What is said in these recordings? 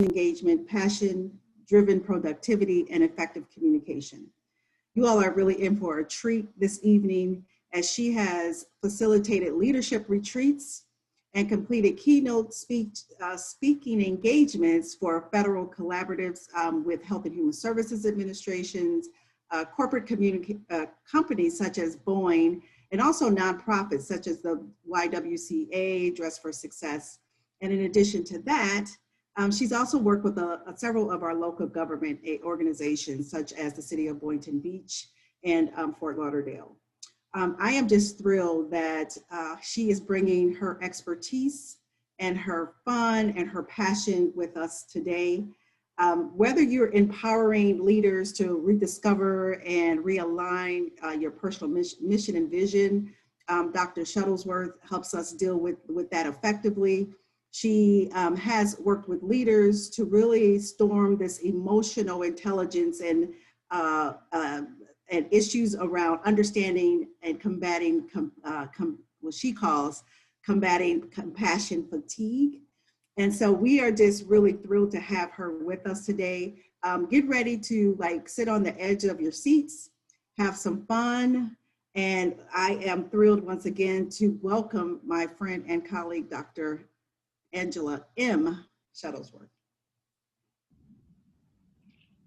engagement, passion-driven productivity, and effective communication. You all are really in for a treat this evening as she has facilitated leadership retreats and completed keynote speaking engagements for federal collaboratives with Health and Human Services Administrations, corporate companies such as Boeing, and also nonprofits such as the YWCA, Dress for Success. And in addition to that, she's also worked with several of our local government organizations, such as the City of Boynton Beach and Fort Lauderdale. I am just thrilled that she is bringing her expertise and her fun and her passion with us today. Whether you're empowering leaders to rediscover and realign your personal mission and vision, Dr. Shuttlesworth helps us deal with that effectively. She has worked with leaders to really storm this emotional intelligence and issues around understanding and combating what she calls combating compassion fatigue. And so we are just really thrilled to have her with us today. Get ready to sit on the edge of your seats, have some fun. And I am thrilled once again to welcome my friend and colleague, Dr. Angela M. Shuttlesworth.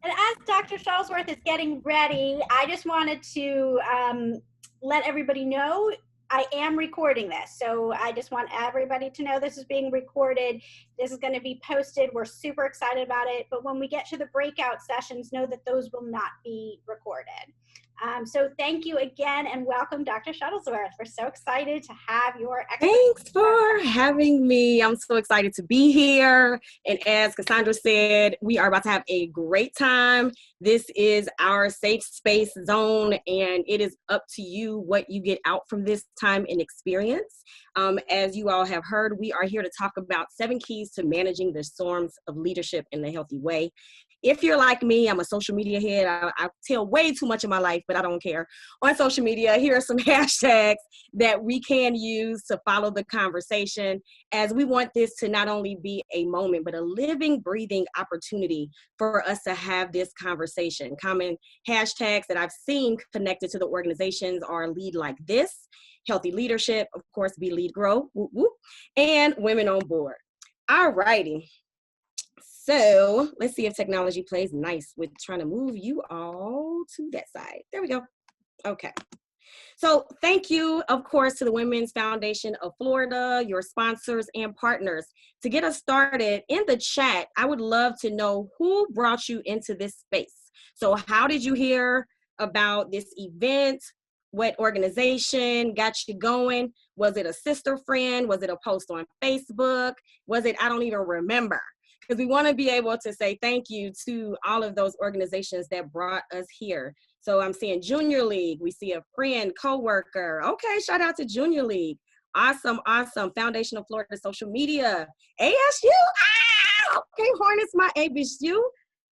And as Dr. Shuttlesworth is getting ready, I just wanted to let everybody know I am recording this. So I just want everybody to know this is being recorded. This is going to be posted. We're super excited about it. But when we get to the breakout sessions, know that those will not be recorded. So thank you again and welcome, Dr. Shuttlesworth. We're so excited to have your expertise. Thanks for having me. I'm so excited to be here. And as Cassandra said, we are about to have a great time. This is our safe space zone, and it is up to you what you get out from this time and experience. As you all have heard, we are here to talk about 7 keys to managing the storms of leadership in a healthy way. If you're like me, I'm a social media head. I tell way too much of my life, but I don't care. On social media, here are some hashtags that we can use to follow the conversation, as we want this to not only be a moment, but a living, breathing opportunity for us to have this conversation. Common hashtags that I've seen connected to the organizations are Lead Like This, Healthy Leadership, of course, Be.Lead.Grow, whoop, whoop, and Women on Board. All righty. So let's see if technology plays nice with trying to move you all to that side. There we go. Okay. So thank you, of course, to the Women's Foundation of Florida, your sponsors and partners. To get us started in the chat, I would love to know who brought you into this space. So how did you hear about this event? What organization got you going? Was it a sister friend? Was it a post on Facebook? Was it, I don't even remember. Because we want to be able to say thank you to all of those organizations that brought us here. So I'm seeing Junior League. We see a friend, coworker. Okay, shout out to Junior League. Awesome, awesome. Foundation of Florida Social Media. ASU. Okay, Hornets, my ASU.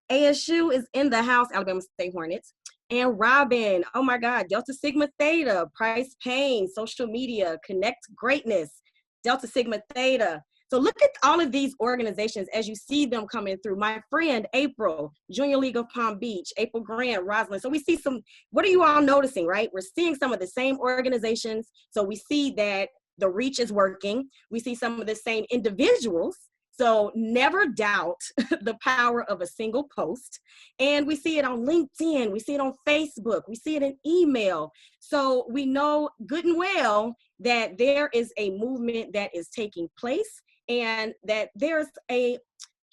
ASU is in the house, Alabama State Hornets. And Robin, oh my God, Delta Sigma Theta, Price Payne, social media, Connect Greatness, Delta Sigma Theta. So look at all of these organizations as you see them coming through. My friend, April, Junior League of Palm Beach, April Grant, Rosalind. So we see some, what are you all noticing, right? We're seeing some of the same organizations. So we see that the reach is working. We see some of the same individuals. So never doubt the power of a single post. And we see it on LinkedIn. We see it on Facebook. We see it in email. So we know good and well that there is a movement that is taking place, and that there's a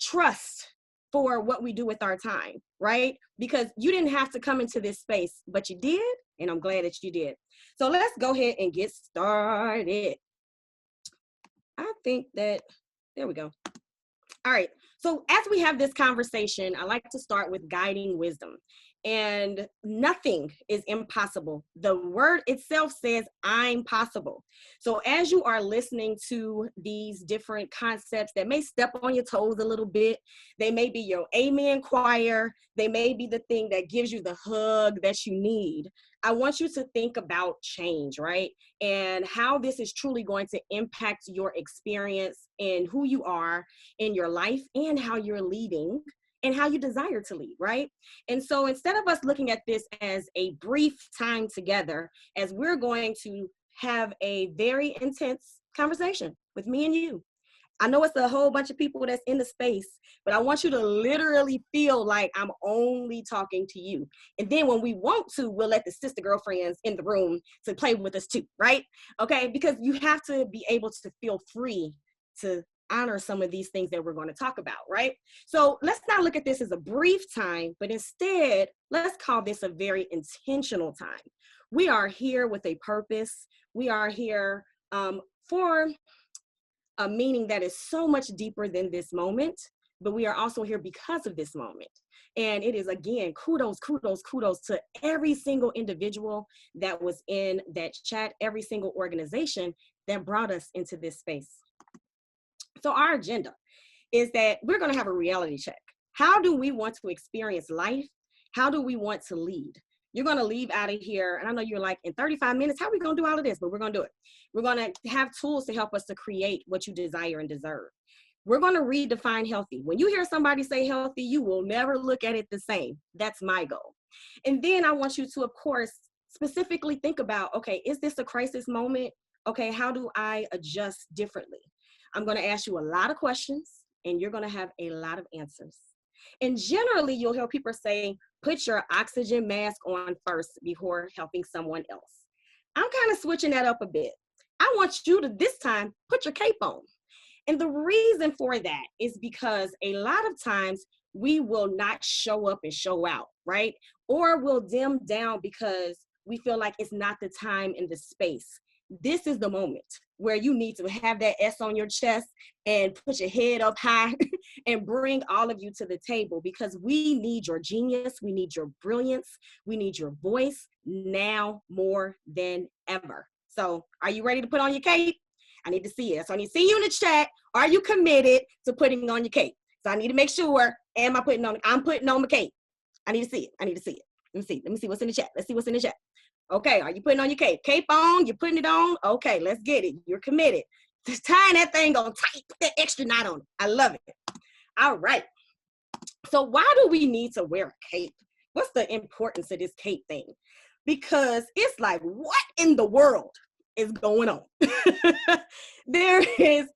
trust for what we do with our time, right? Because you didn't have to come into this space, but you did, and I'm glad that you did. So let's go ahead and get started. I think that, there we go. All right, so as we have this conversation, I like to start with guiding wisdom. and nothing is impossible. The word itself says, I'm possible. So as you are listening to these different concepts that may step on your toes a little bit, they may be your amen choir, they may be the thing that gives you the hug that you need. I want you to think about change, right? And how this is truly going to impact your experience in who you are in your life and how you're leading and how you desire to lead, right? And so instead of us looking at this as a brief time together, as we're going to have a very intense conversation with me and you. I know it's a whole bunch of people that's in the space, but I want you to literally feel like I'm only talking to you. And then when we want to, we'll let the sister girlfriends in the room to play with us too, right? Okay, because you have to be able to feel free to honor some of these things that we're going to talk about, right? So let's not look at this as a brief time, but instead, let's call this a very intentional time. We are here with a purpose. We are here for a meaning that is so much deeper than this moment, but we are also here because of this moment. And it is, again, kudos to every single individual that was in that chat, every single organization that brought us into this space. So our agenda is that we're going to have a reality check. How do we want to experience life? How do we want to lead? You're going to leave out of here, and I know you're like, in 35 minutes, how are we going to do all of this? But we're going to do it. We're going to have tools to help us to create what you desire and deserve. We're going to redefine healthy. When you hear somebody say healthy, you will never look at it the same. That's my goal. And then I want you to, of course, specifically think about, okay, is this a crisis moment? Okay, how do I adjust differently? I'm going to ask you a lot of questions, and you're going to have a lot of answers. And generally, you'll hear people say, put your oxygen mask on first before helping someone else. I'm kind of switching that up a bit. I want you to, this time, put your cape on. And the reason for that is because a lot of times we will not show up and show out, right? Or we'll dim down because we feel like it's not the time and the space. This is the moment where you need to have that S on your chest and put your head up high and bring all of you to the table, because we need your genius, we need your brilliance, we need your voice now more than ever. So are you ready to put on your cape? I need to see it. So I need to see you in the chat. Are you committed to putting on your cape? So I need to make sure, I'm putting on my cape. I need to see it. Let me see what's in the chat. Let's see what's in the chat. Okay, are you putting on your cape? Cape on, you're putting it on? Okay, let's get it. You're committed. Just tying that thing on tight, put that extra knot on it. I love it. All right. So why do we need to wear a cape? What's the importance of this cape thing? Because it's like, what in the world is going on? There is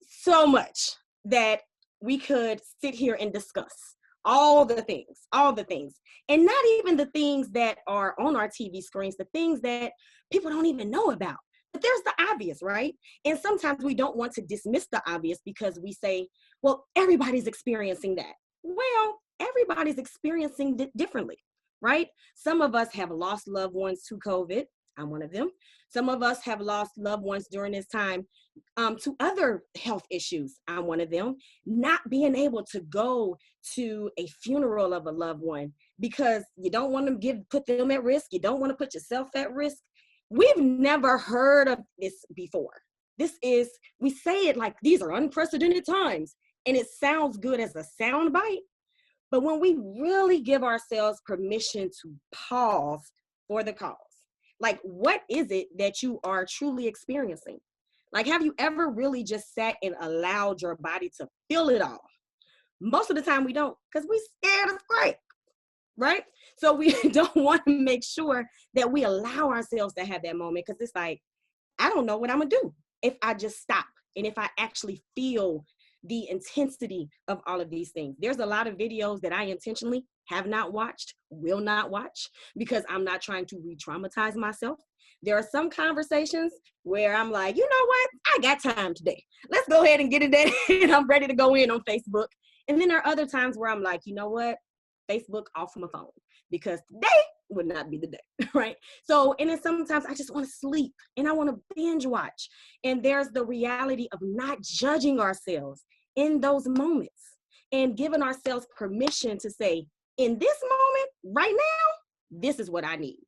so much that we could sit here and discuss. All the things, and not even the things that are on our TV screens, the things that people don't even know about. But there's the obvious, right? And sometimes we don't want to dismiss the obvious because we say, well, everybody's experiencing that. Well, everybody's experiencing it differently, right? Some of us have lost loved ones to COVID. I'm one of them. Some of us have lost loved ones during this time to other health issues. I'm one of them. Not being able to go to a funeral of a loved one because you don't want to put them at risk. You don't want to put yourself at risk. We've never heard of this before. We say it like these are unprecedented times, and it sounds good as a sound bite. But when we really give ourselves permission to pause for the cause, like, what is it that you are truly experiencing? Like, have you ever really just sat and allowed your body to feel it all? Most of the time we don't, because we're scared of scrape, right? So we don't want to make sure that we allow ourselves to have that moment, because it's like, I don't know what I'm going to do if I just stop and if I actually feel the intensity of all of these things. There's a lot of videos that I intentionally have not watched, will not watch, because I'm not trying to re-traumatize myself. There are some conversations where I'm like, you know what? I got time today. Let's go ahead and get it in. And I'm ready to go in on Facebook. And then there are other times where I'm like, you know what? Facebook off my phone, because today would not be the day, right? So, and then sometimes I just want to sleep and I want to binge watch. And there's the reality of not judging ourselves in those moments and giving ourselves permission to say, in this moment, right now, this is what I need.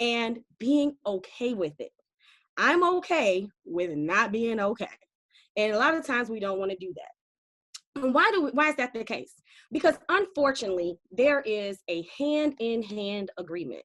And being okay with it. I'm okay with not being okay. And a lot of times we don't want to do that. And why is that the case? Because unfortunately, there is a hand-in-hand agreement.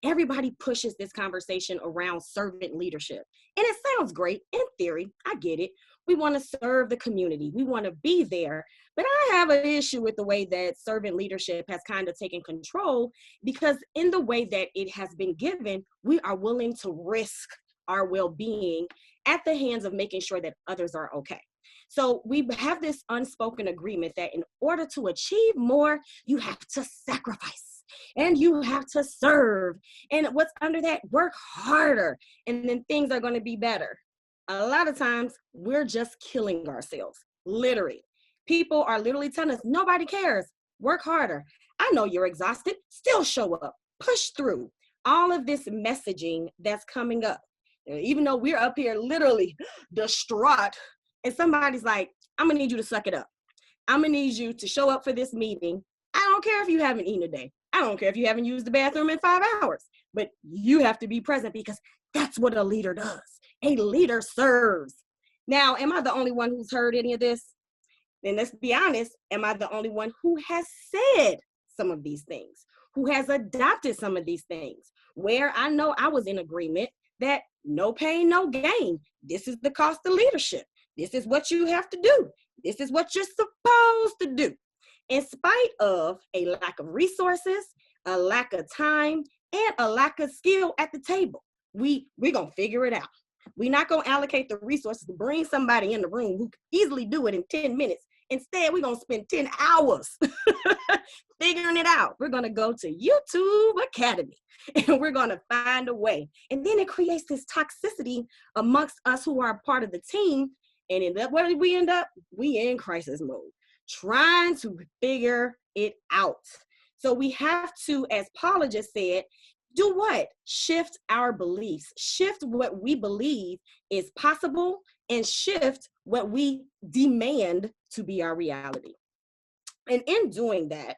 Everybody pushes this conversation around servant leadership. And it sounds great in theory. I get it. We want to serve the community. We want to be there. But I have an issue with the way that servant leadership has kind of taken control, because in the way that it has been given, we are willing to risk our well-being at the hands of making sure that others are okay. So we have this unspoken agreement that in order to achieve more, you have to sacrifice and you have to serve. And what's under that? Work harder, and then things are going to be better. A lot of times we're just killing ourselves, literally. People are literally telling us, nobody cares, work harder. I know you're exhausted, still show up, push through. All of this messaging that's coming up. Even though we're up here literally distraught, and somebody's like, I'm gonna need you to suck it up. I'm gonna need you to show up for this meeting. I don't care if you haven't eaten a day. I don't care if you haven't used the bathroom in 5 hours, but you have to be present, because that's what a leader does. A leader serves. Now, am I the only one who's heard any of this? Then let's be honest, am I the only one who has said some of these things, who has adopted some of these things, where I know I was in agreement that no pain, no gain. This is the cost of leadership. This is what you have to do. This is what you're supposed to do. In spite of a lack of resources, a lack of time, and a lack of skill at the table, we're going to figure it out. We're not going to allocate the resources to bring somebody in the room who can easily do it in 10 minutes. Instead, we're going to spend 10 hours figuring it out. We're going to go to YouTube Academy and we're going to find a way. And then it creates this toxicity amongst us who are part of the team. And where did we end up? We in crisis mode, trying to figure it out. So we have to, as Paula just said, do what? Shift our beliefs, shift what we believe is possible, and shift what we demand to be our reality. And in doing that,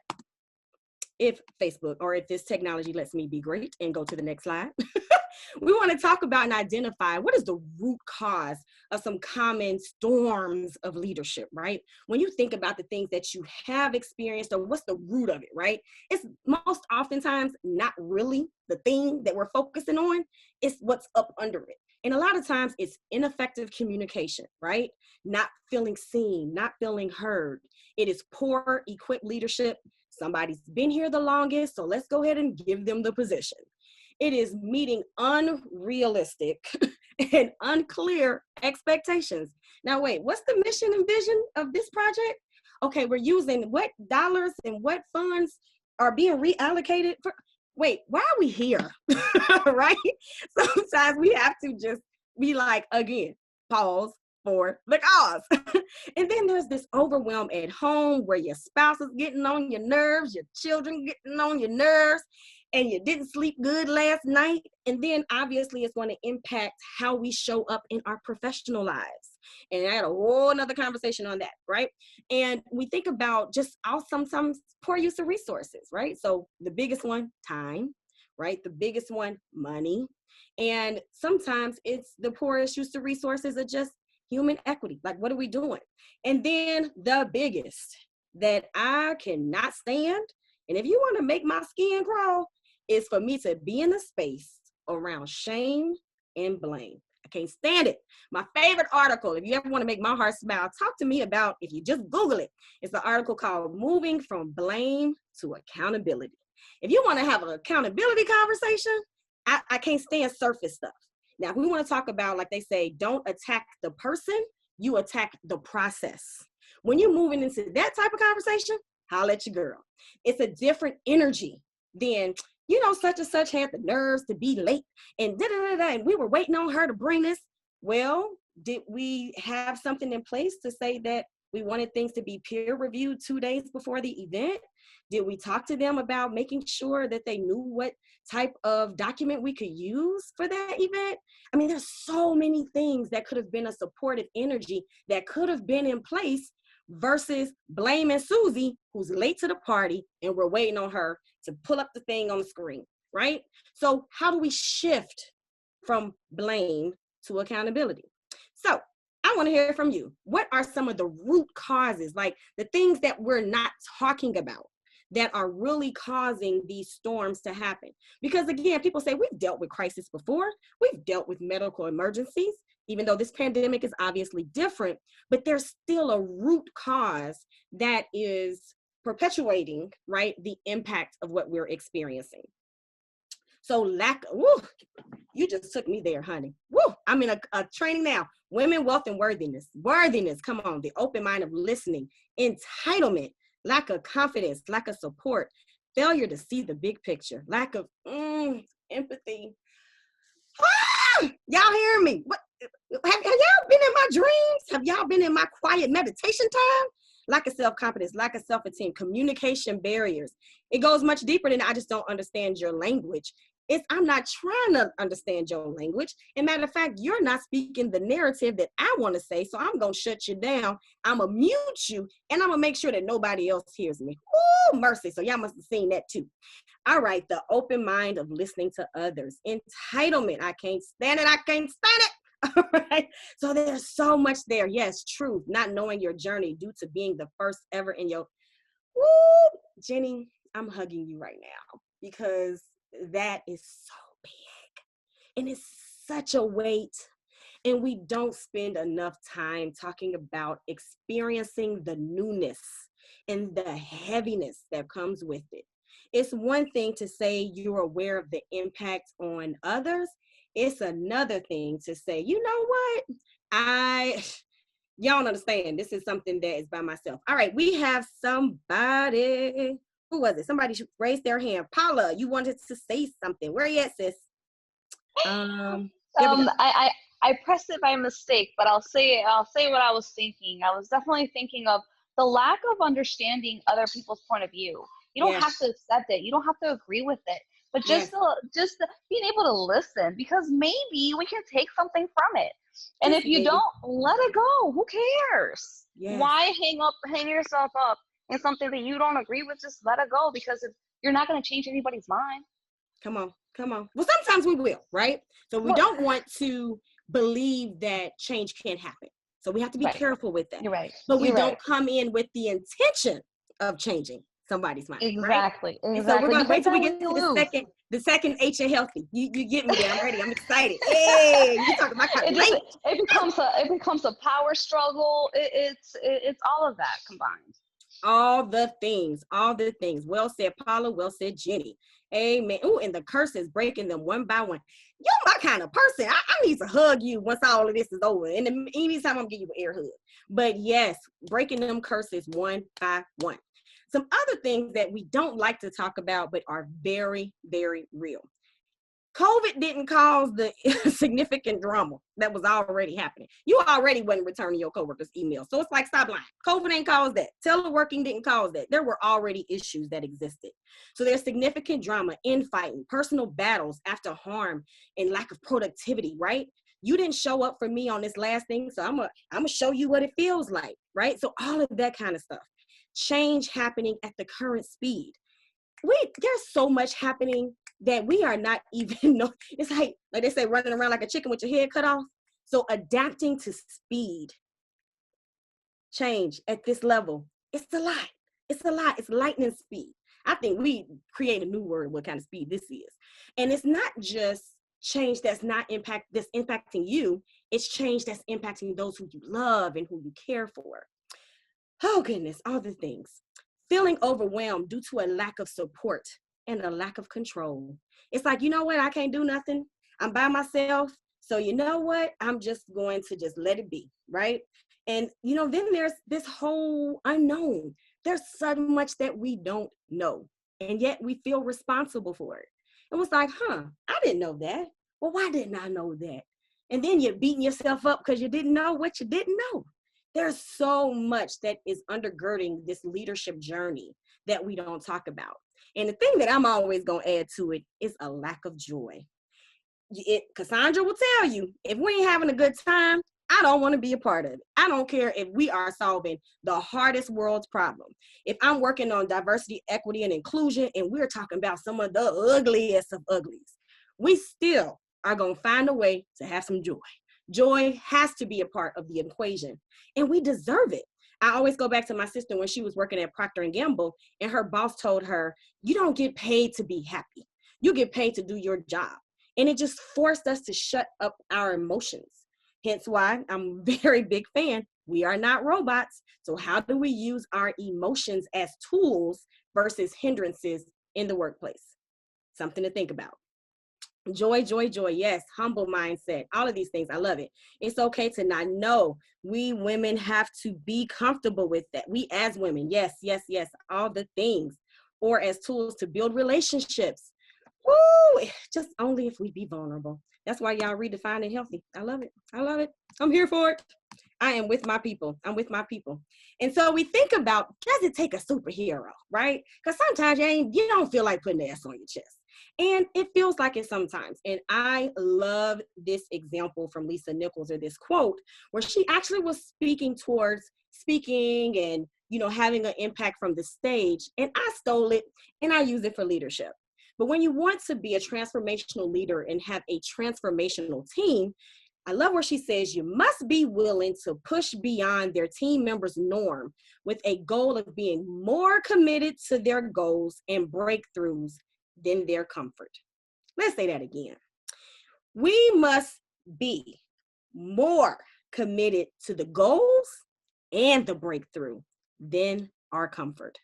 if Facebook or if this technology lets me be great and go to the next slide, we want to talk about and identify what is the root cause of some common storms of leadership, right? When you think about the things that you have experienced, or what's the root of it, right? It's most oftentimes not really the thing that we're focusing on, it's what's up under it. And a lot of times it's ineffective communication, right? Not feeling seen, not feeling heard. It is poor equipped leadership. Somebody's been here the longest, so let's go ahead and give them the position. It is meeting unrealistic and unclear expectations. Now, wait, what's the mission and vision of this project? Okay, we're using what dollars and what funds are being reallocated for? Wait, why are we here? Right? Sometimes we have to just be like, again, pause for the cause. And then there's this overwhelm at home where your spouse is getting on your nerves, your children getting on your nerves, and you didn't sleep good last night. And then obviously it's going to impact how we show up in our professional lives. And I had a whole nother conversation on that, right? And we think about just sometimes poor use of resources, right? So the biggest one, time, right? The biggest one, money. And sometimes it's the poorest use of resources are just human equity. Like, what are we doing? And then the biggest that I cannot stand, and if you want to make my skin crawl, is for me to be in a space around shame and blame. I can't stand it. My favorite article, if you ever want to make my heart smile, talk to me about, if you just Google it, it's an article called Moving from Blame to Accountability. If you want to have an accountability conversation, I can't stand surface stuff. Now, if we want to talk about, like they say, don't attack the person, you attack the process. When you're moving into that type of conversation, holla at your girl. It's a different energy than, you know, such and such had the nerves to be late and da-da-da-da, and we were waiting on her to bring this. Well, did we have something in place to say that we wanted things to be peer reviewed 2 days before the event? Did we talk to them about making sure that they knew what type of document we could use for that event? I mean, there's so many things that could have been a supportive energy that could have been in place versus blaming Susie, who's late to the party and we're waiting on her to pull up the thing on the screen, right? So how do we shift from blame to accountability? So I want to hear from you. What are some of the root causes, like the things that we're not talking about that are really causing these storms to happen? Because again, people say we've dealt with crisis before. We've dealt with medical emergencies, even though this pandemic is obviously different, but there's still a root cause that is perpetuating, right, the impact of what we're experiencing. So you just took me there, honey. Woo, I'm in a training now. Women, wealth, and worthiness. Worthiness, come on. The open mind of listening. Entitlement, lack of confidence, lack of support, failure to see the big picture, lack of empathy. Y'all hear me? What, have y'all been in my dreams? Have y'all been in my quiet meditation time? Lack of self-confidence, lack of self-esteem, communication barriers. It goes much deeper than I just don't understand your language. I'm not trying to understand your language. And matter of fact, you're not speaking the narrative that I want to say. So I'm going to shut you down. I'm going to mute you. And I'm going to make sure that nobody else hears me. Ooh, mercy. So y'all must have seen that too. All right. The open mind of listening to others. Entitlement. I can't stand it. I can't stand it. All right. So there's so much there. Yes, truth. Not knowing your journey due to being the first ever in your. Woo, Jenny, I'm hugging you right now because that is so big and it's such a weight, and we don't spend enough time talking about experiencing the newness and the heaviness that comes with it. It's one thing to say you're aware of the impact on others. It's another thing to say, you know what, y'all don't understand, this is something that is by myself. All right, we have somebody. Who was it? Somebody should raise their hand. Paula, you wanted to say something. Where are you at, sis? I pressed it by mistake, but I'll say what I was thinking. I was definitely thinking of the lack of understanding other people's point of view. You don't have to accept it. You don't have to agree with it, but just being able to listen, because maybe we can take something from it. And if you don't, let it go. Who cares? Why hang yourself up in something that you don't agree with? Just let it go, because you're not going to change anybody's mind. Come on. Well, sometimes we will, right? So we don't want to believe that change can't happen. So we have to be careful with that. You're right. But we don't come in with the intention of changing somebody's mind. Exactly. Right? Exactly. So we're going to wait till we get to the second H.E.A.L.T.H.Y. You get me there. I'm ready. I'm excited. Hey, you talking about it becomes a power struggle. It's all of that combined. All the things. Well said, Paula. Well said, Jenny. Amen. Ooh, and the curses, breaking them one by one. You're my kind of person. I need to hug you once all of this is over. And anytime I'm gonna give you an air hug. But yes, breaking them curses one by one. Some other things that we don't like to talk about, but are very, very real. COVID didn't cause the significant drama that was already happening. You already wasn't returning your coworkers' emails. So it's like, stop lying. COVID ain't caused that. Teleworking didn't cause that. There were already issues that existed. So there's significant drama, infighting, personal battles after harm, and lack of productivity, right? You didn't show up for me on this last thing, so I'm gonna show you what it feels like, right? So all of that kind of stuff. Change happening at the current speed. There's so much happening that we are not even know. It's like they say, running around like a chicken with your head cut off. So adapting to speed, change at this level, it's a lot. It's lightning speed. I think we create a new word, what kind of speed this is. And it's not just change that's impacting you. It's change that's impacting those who you love and who you care for. Oh goodness, all the things. Feeling overwhelmed due to a lack of support and a lack of control. It's like, you know what? I can't do nothing. I'm by myself. So you know what? I'm just going to just let it be, right? And, then there's this whole unknown. There's so much that we don't know, and yet we feel responsible for it. It was like, I didn't know that. Well, why didn't I know that? And then you're beating yourself up because you didn't know what you didn't know. There's so much that is undergirding this leadership journey that we don't talk about. And the thing that I'm always going to add to it is a lack of joy. Cassandra will tell you, if we ain't having a good time, I don't want to be a part of it. I don't care if we are solving the hardest world's problem. If I'm working on diversity, equity, and inclusion, and we're talking about some of the ugliest of uglies, we still are going to find a way to have some joy. Joy has to be a part of the equation, and we deserve it. I always go back to my sister when she was working at Procter & Gamble, and her boss told her, you don't get paid to be happy. You get paid to do your job. And it just forced us to shut up our emotions. Hence why I'm a very big fan. We are not robots. So how do we use our emotions as tools versus hindrances in the workplace? Something to think about. Joy, joy, joy. Yes. Humble mindset. All of these things. I love it. It's okay to not know. We women have to be comfortable with that. We as women. Yes, yes, yes. All the things. Or as tools to build relationships. Woo! Just only if we be vulnerable. That's why y'all redefining healthy. I love it. I love it. I'm here for it. I am with my people. I'm with my people. And so we think about, does it take a superhero, right? Because sometimes you don't feel like putting the S on your chest. And it feels like it sometimes. And I love this example from Lisa Nichols, or this quote, where she actually was speaking towards speaking and, having an impact from the stage. And I stole it and I use it for leadership. But when you want to be a transformational leader and have a transformational team, I love where she says you must be willing to push beyond their team members' norm with a goal of being more committed to their goals and breakthroughs than their comfort. Let's say that again. We must be more committed to the goals and the breakthrough than our comfort.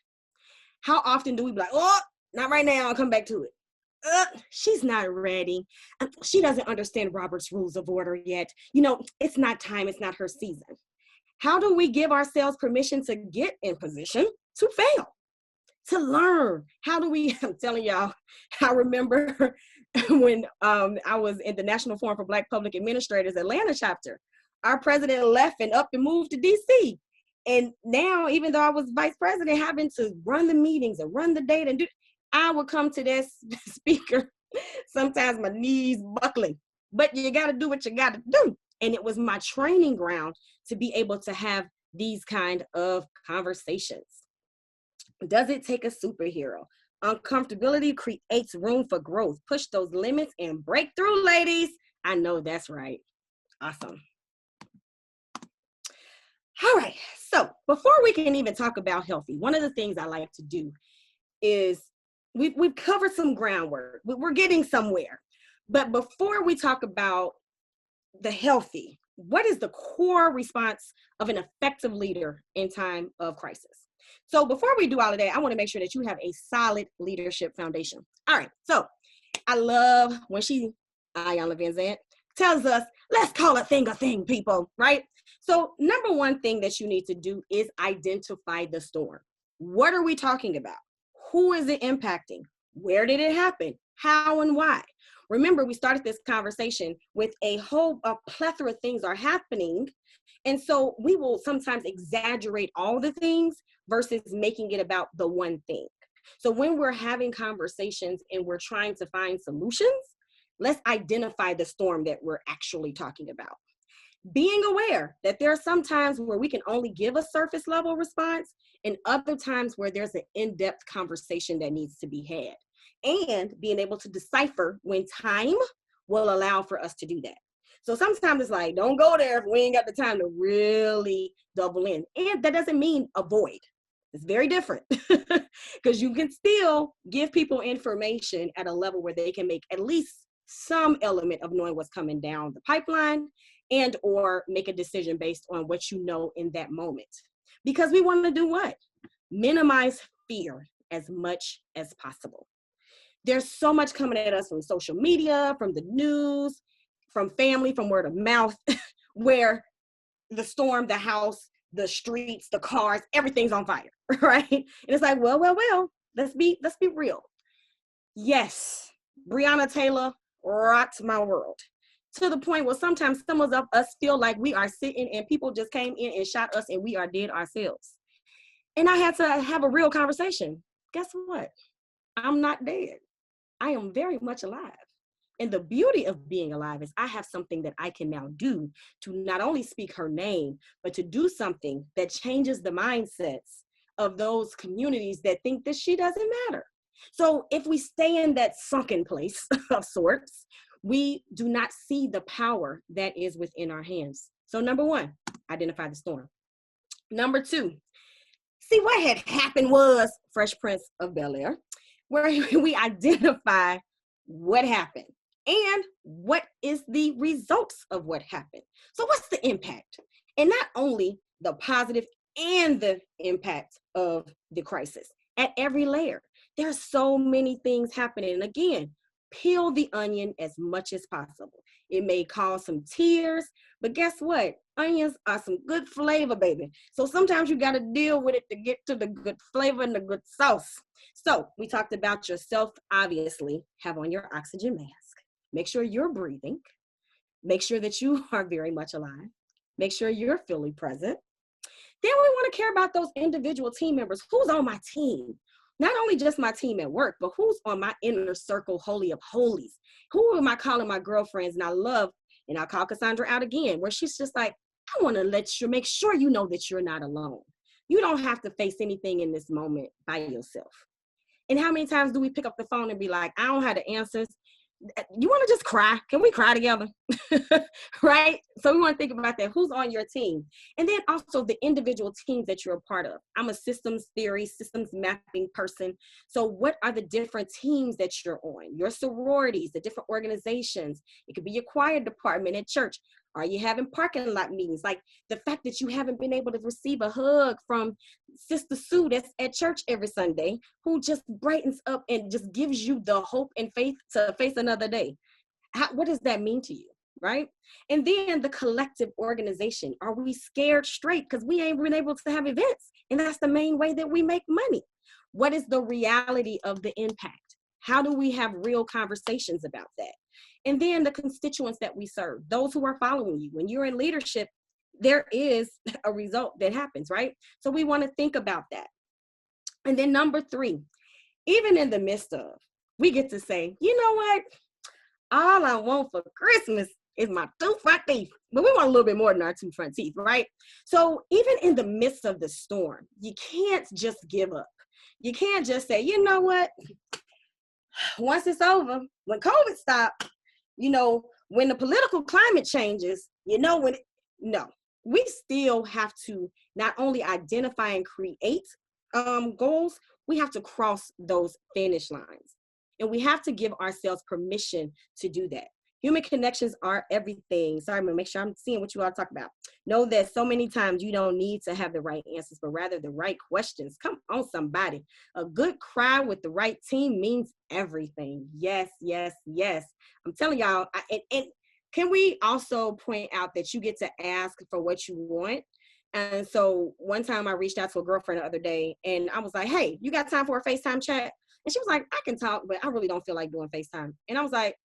How often do we be like, oh, not right now, I'll come back to it. She's not ready. She doesn't understand Robert's Rules of Order yet. It's not time, it's not her season. How do we give ourselves permission to get in position to fail, to learn? How do we, I'm telling y'all, I remember when I was in the National Forum for Black Public Administrators Atlanta chapter, our president left and up and moved to DC. And now, even though I was vice president, having to run the meetings and run the data, and I would come to this speaker, sometimes my knees buckling, but you got to do what you got to do. And it was my training ground to be able to have these kind of conversations. Does it take a superhero? Uncomfortability creates room for growth. Push those limits and break through, ladies. I know that's right. Awesome. All right. So before we can even talk about healthy, one of the things I like to do is we've covered some groundwork. We're getting somewhere. But before we talk about the healthy, what is the core response of an effective leader in time of crisis? So before we do all of that, I want to make sure that you have a solid leadership foundation. All right. So I love when Ayanna Van Zandt, tells us, let's call a thing, people, right? So number one thing that you need to do is identify the storm. What are we talking about? Who is it impacting? Where did it happen? How and why? Remember, we started this conversation with a plethora of things are happening. And so we will sometimes exaggerate all the things versus making it about the one thing. So when we're having conversations and we're trying to find solutions, let's identify the storm that we're actually talking about. Being aware that there are some times where we can only give a surface level response and other times where there's an in-depth conversation that needs to be had. And being able to decipher when time will allow for us to do that. So sometimes it's like, don't go there if we ain't got the time to really double in. And that doesn't mean avoid. It's very different because you can still give people information at a level where they can make at least some element of knowing what's coming down the pipeline and or make a decision based on what you know in that moment. Because we want to do what? Minimize fear as much as possible. There's so much coming at us from social media, from the news, from family, from word of mouth, where the storm, the house, the streets, the cars, everything's on fire, right? And it's like, well, let's be real. Yes, Breonna Taylor rocked my world to the point where sometimes some of us feel like we are sitting and people just came in and shot us and we are dead ourselves. And I had to have a real conversation. Guess what? I'm not dead. I am very much alive. And the beauty of being alive is I have something that I can now do to not only speak her name, but to do something that changes the mindsets of those communities that think that she doesn't matter. So if we stay in that sunken place of sorts, we do not see the power that is within our hands. So number one, identify the storm. Number two, see what had happened was Fresh Prince of Bel-Air, where we identify what happened and what is the results of what happened. So what's the impact? And not only the positive and the impact of the crisis at every layer. There's so many things happening. And again, peel the onion as much as possible. It may cause some tears, but guess what? Onions are some good flavor, baby. So sometimes you got to deal with it to get to the good flavor and the good sauce. So we talked about yourself, obviously. Have on your oxygen mask. Make sure you're breathing. Make sure that you are very much alive. Make sure you're fully present. Then we want to care about those individual team members. Who's on my team? Not only just my team at work, but who's on my inner circle, holy of holies? Who am I calling my girlfriends? And I love, and I'll call Cassandra out again, where she's just like, I want to make sure you know that you're not alone. You don't have to face anything in this moment by yourself. And how many times do we pick up the phone and be like, I don't have the answers. You want to just cry? Can we cry together? Right? So we want to think about that. Who's on your team? And then also the individual teams that you're a part of. I'm a systems theory, systems mapping person. So what are the different teams that you're on? Your sororities, the different organizations. It could be your choir department at church. Are you having parking lot meetings? Like the fact that you haven't been able to receive a hug from Sister Sue that's at church every Sunday, who just brightens up and just gives you the hope and faith to face another day. What does that mean to you, right? And then the collective organization. Are we scared straight because we ain't been able to have events? And that's the main way that we make money. What is the reality of the impact? How do we have real conversations about that? And then the constituents that we serve, those who are following you. When you're in leadership, there is a result that happens, right? So we want to think about that. And then number three, even in the midst of, we get to say, you know what? All I want for Christmas is my two front teeth. But we want a little bit more than our two front teeth, right? So even in the midst of the storm, you can't just give up. You can't just say, you know what? Once it's over, when COVID stops, when the political climate changes, no, we still have to not only identify and create goals, we have to cross those finish lines. And we have to give ourselves permission to do that. Human connections are everything. Sorry, I'm gonna make sure I'm seeing what you all talk about. Know that so many times you don't need to have the right answers, but rather the right questions. Come on, somebody. A good cry with the right team means everything. Yes, yes, yes. I'm telling y'all, and can we also point out that you get to ask for what you want? And so one time I reached out to a girlfriend the other day and I was like, hey, you got time for a FaceTime chat? And she was like, I can talk, but I really don't feel like doing FaceTime. And I was like,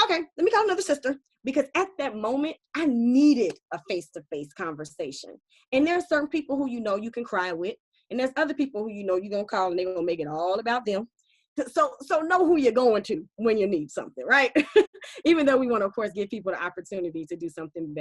okay, let me call another sister, because at that moment, I needed a face-to-face conversation. And there's certain people who you can cry with, and there's other people who you're going to call and they're going to make it all about them. So know who you're going to when you need something, right? Even though we want to, of course, give people the opportunity to do something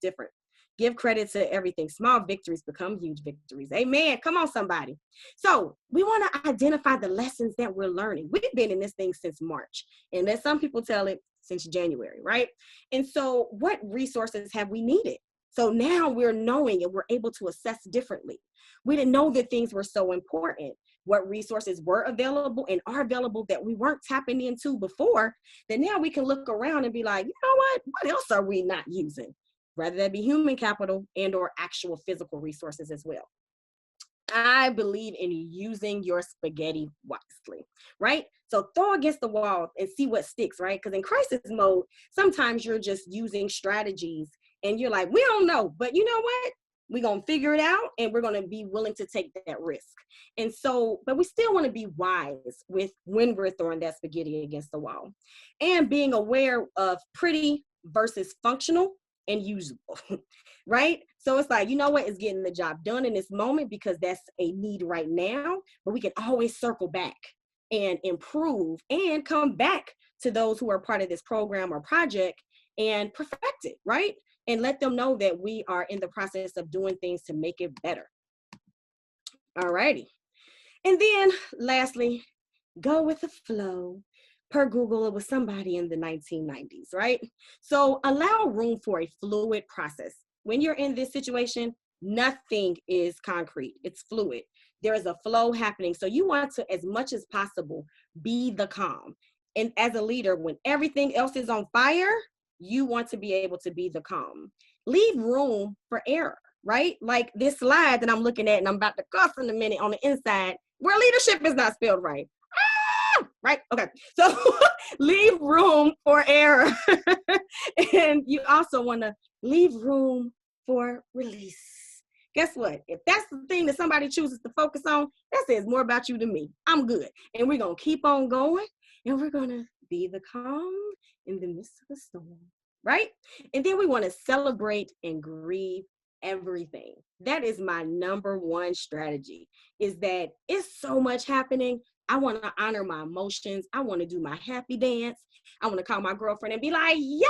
different. Give credit to everything. Small victories become huge victories. Amen. Come on, somebody. So we want to identify the lessons that we're learning. We've been in this thing since March, and there's some people tell it since January, right? And so what resources have we needed? So now we're knowing and we're able to assess differently. We didn't know that things were so important. What resources were available and are available that we weren't tapping into before, that now we can look around and be like, you know what else are we not using? Rather that be human capital and or actual physical resources as well. I believe in using your spaghetti wisely, right? So throw against the wall and see what sticks, right? Because in crisis mode, sometimes you're just using strategies and you're like, we don't know, but you know what? We're going to figure it out and we're going to be willing to take that risk. And so, but we still want to be wise with when we're throwing that spaghetti against the wall and being aware of pretty versus functional and usable, right? So it's like, you know what, it's getting the job done in this moment because that's a need right now, but we can always circle back and improve and come back to those who are part of this program or project and perfect it, right? And let them know that we are in the process of doing things to make it better. All righty. And then lastly, go with the flow. Per Google, it was somebody in the 1990s, right? So allow room for a fluid process. When you're in this situation, nothing is concrete, it's fluid. There is a flow happening. So you want to, as much as possible, be the calm. And as a leader, when everything else is on fire, you want to be able to be the calm. Leave room for error, right? Like this slide that I'm looking at and I'm about to cuss in a minute on the inside, where leadership is not spelled right. Right? Okay. So leave room for error. And you also want to leave room for release. Guess what? If that's the thing that somebody chooses to focus on, that says more about you than me. I'm good. And we're going to keep on going, and we're going to be the calm in the midst of the storm, right? And then we want to celebrate and grieve everything. That is my number one strategy, is that it's so much happening. I want to honor my emotions. I want to do my happy dance. I want to call my girlfriend and be like, yes,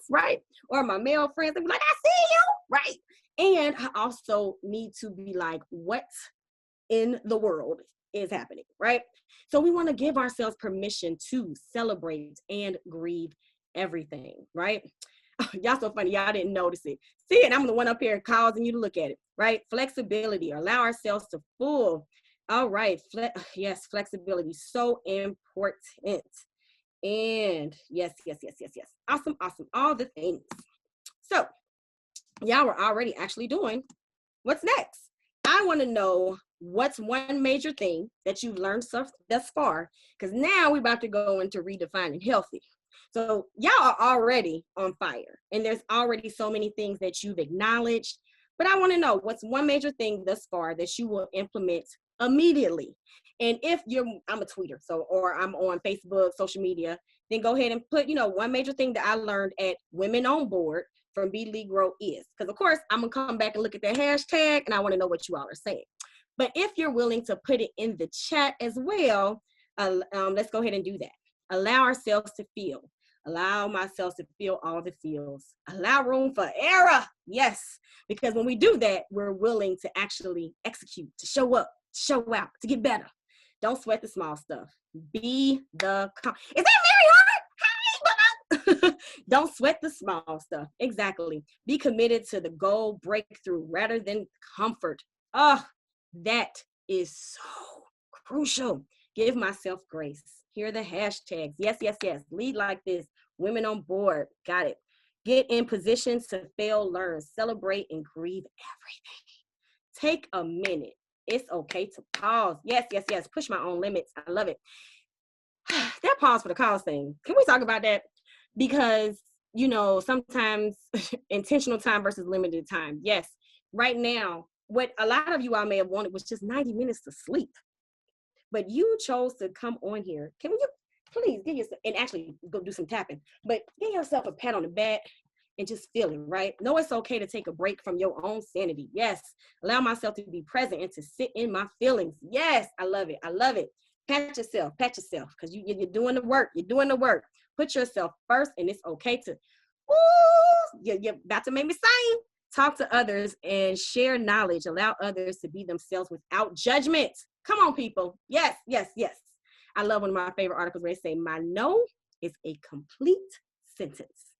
right? Or my male friends and be like, I see you, right? And I also need to be like, what in the world is happening, right? So we want to give ourselves permission to celebrate and grieve everything, right? Oh, y'all so funny, y'all didn't notice it. See it, I'm the one up here causing you to look at it, right? Flexibility, allow ourselves to full. All right, yes, flexibility, so important. And yes. Awesome, all the things. So y'all were already actually doing what's next. I want to know what's one major thing that you've learned thus far, because now we're about to go into redefining healthy. So y'all are already on fire, and there's already so many things that you've acknowledged, but I want to know what's one major thing thus far that you will implement immediately. And if I'm a tweeter, or I'm on Facebook, social media, then go ahead and put, one major thing that I learned at Women on Board from Be.Lead.Grow is, because of course I'm gonna come back and look at that hashtag, and I want to know what you all are saying. But if you're willing to put it in the chat as well, let's go ahead and do that. Allow ourselves to feel. Allow myself to feel all the feels. Allow room for error. Yes, because when we do that, we're willing to actually execute, to show up, to show out, to get better. Don't sweat the small stuff. Be the calm. Is that very hard? Don't sweat the small stuff. Exactly. Be committed to the goal breakthrough rather than comfort. Oh, that is so crucial. Give myself grace. Here are the hashtags. Yes. Lead like this. Women on Board. Got it. Get in positions to fail, learn, celebrate, and grieve everything. Take a minute. It's okay to pause. Yes. Push my own limits. I love it. That pause for the cause thing. Can we talk about that? Because, sometimes intentional time versus limited time. Yes. Right now, what a lot of you all may have wanted was just 90 minutes to sleep. But you chose to come on here. Can you please give yourself, and actually go do some tapping, but give yourself a pat on the back and just feel it, right? Know it's okay to take a break from your own sanity. Yes. Allow myself to be present and to sit in my feelings. Yes. I love it. Pat yourself, because you're doing the work. You're doing the work. Put yourself first, and it's okay to, you're about to make me sing. Talk to others and share knowledge. Allow others to be themselves without judgment. Come on, people. Yes. I love one of my favorite articles where they say, my no is a complete sentence.